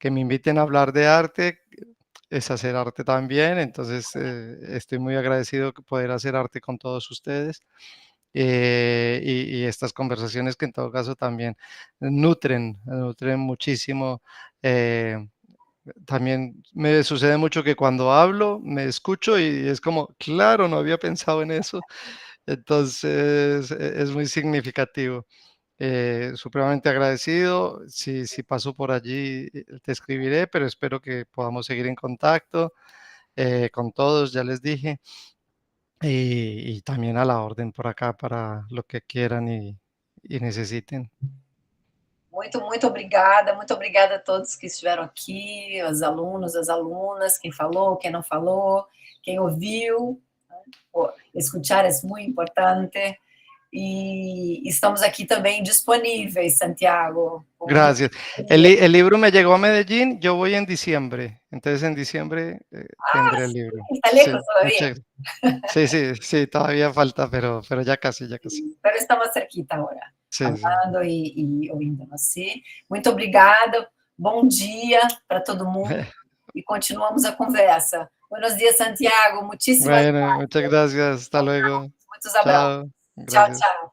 que me inviten a hablar de arte es hacer arte también, entonces estoy muy agradecido de poder hacer arte con todos ustedes y estas conversaciones que en todo caso también nutren muchísimo. También me sucede mucho que cuando hablo me escucho y es como, claro, no había pensado en eso. Entonces, es muy significativo. Supremamente agradecido. Si paso por allí, te escribiré, pero espero que podamos seguir en contacto con todos, ya les dije. Y también a la orden por acá para lo que quieran y necesiten. Muito obrigada a todos que estiveram aqui, os alunos, as alunas, quem falou, quem não falou, quem ouviu. Escuchar é muito importante. E estamos aqui também disponíveis, Santiago. Gracias. El libro me llegó a Medellín, yo voy en diciembre, entonces en diciembre tendré el libro. Está lejos todavía. Sí, todavía falta, pero ya casi. Pero estamos cerquita agora, Sí. falando e ouvindo-nos. Sim. Muito obrigada, bom dia para todo mundo e continuamos a conversa. Buenos dias, Santiago, muchísimas Bueno, muchas gracias, hasta luego. Muitos abraços. Chao. Gracias. Tchau.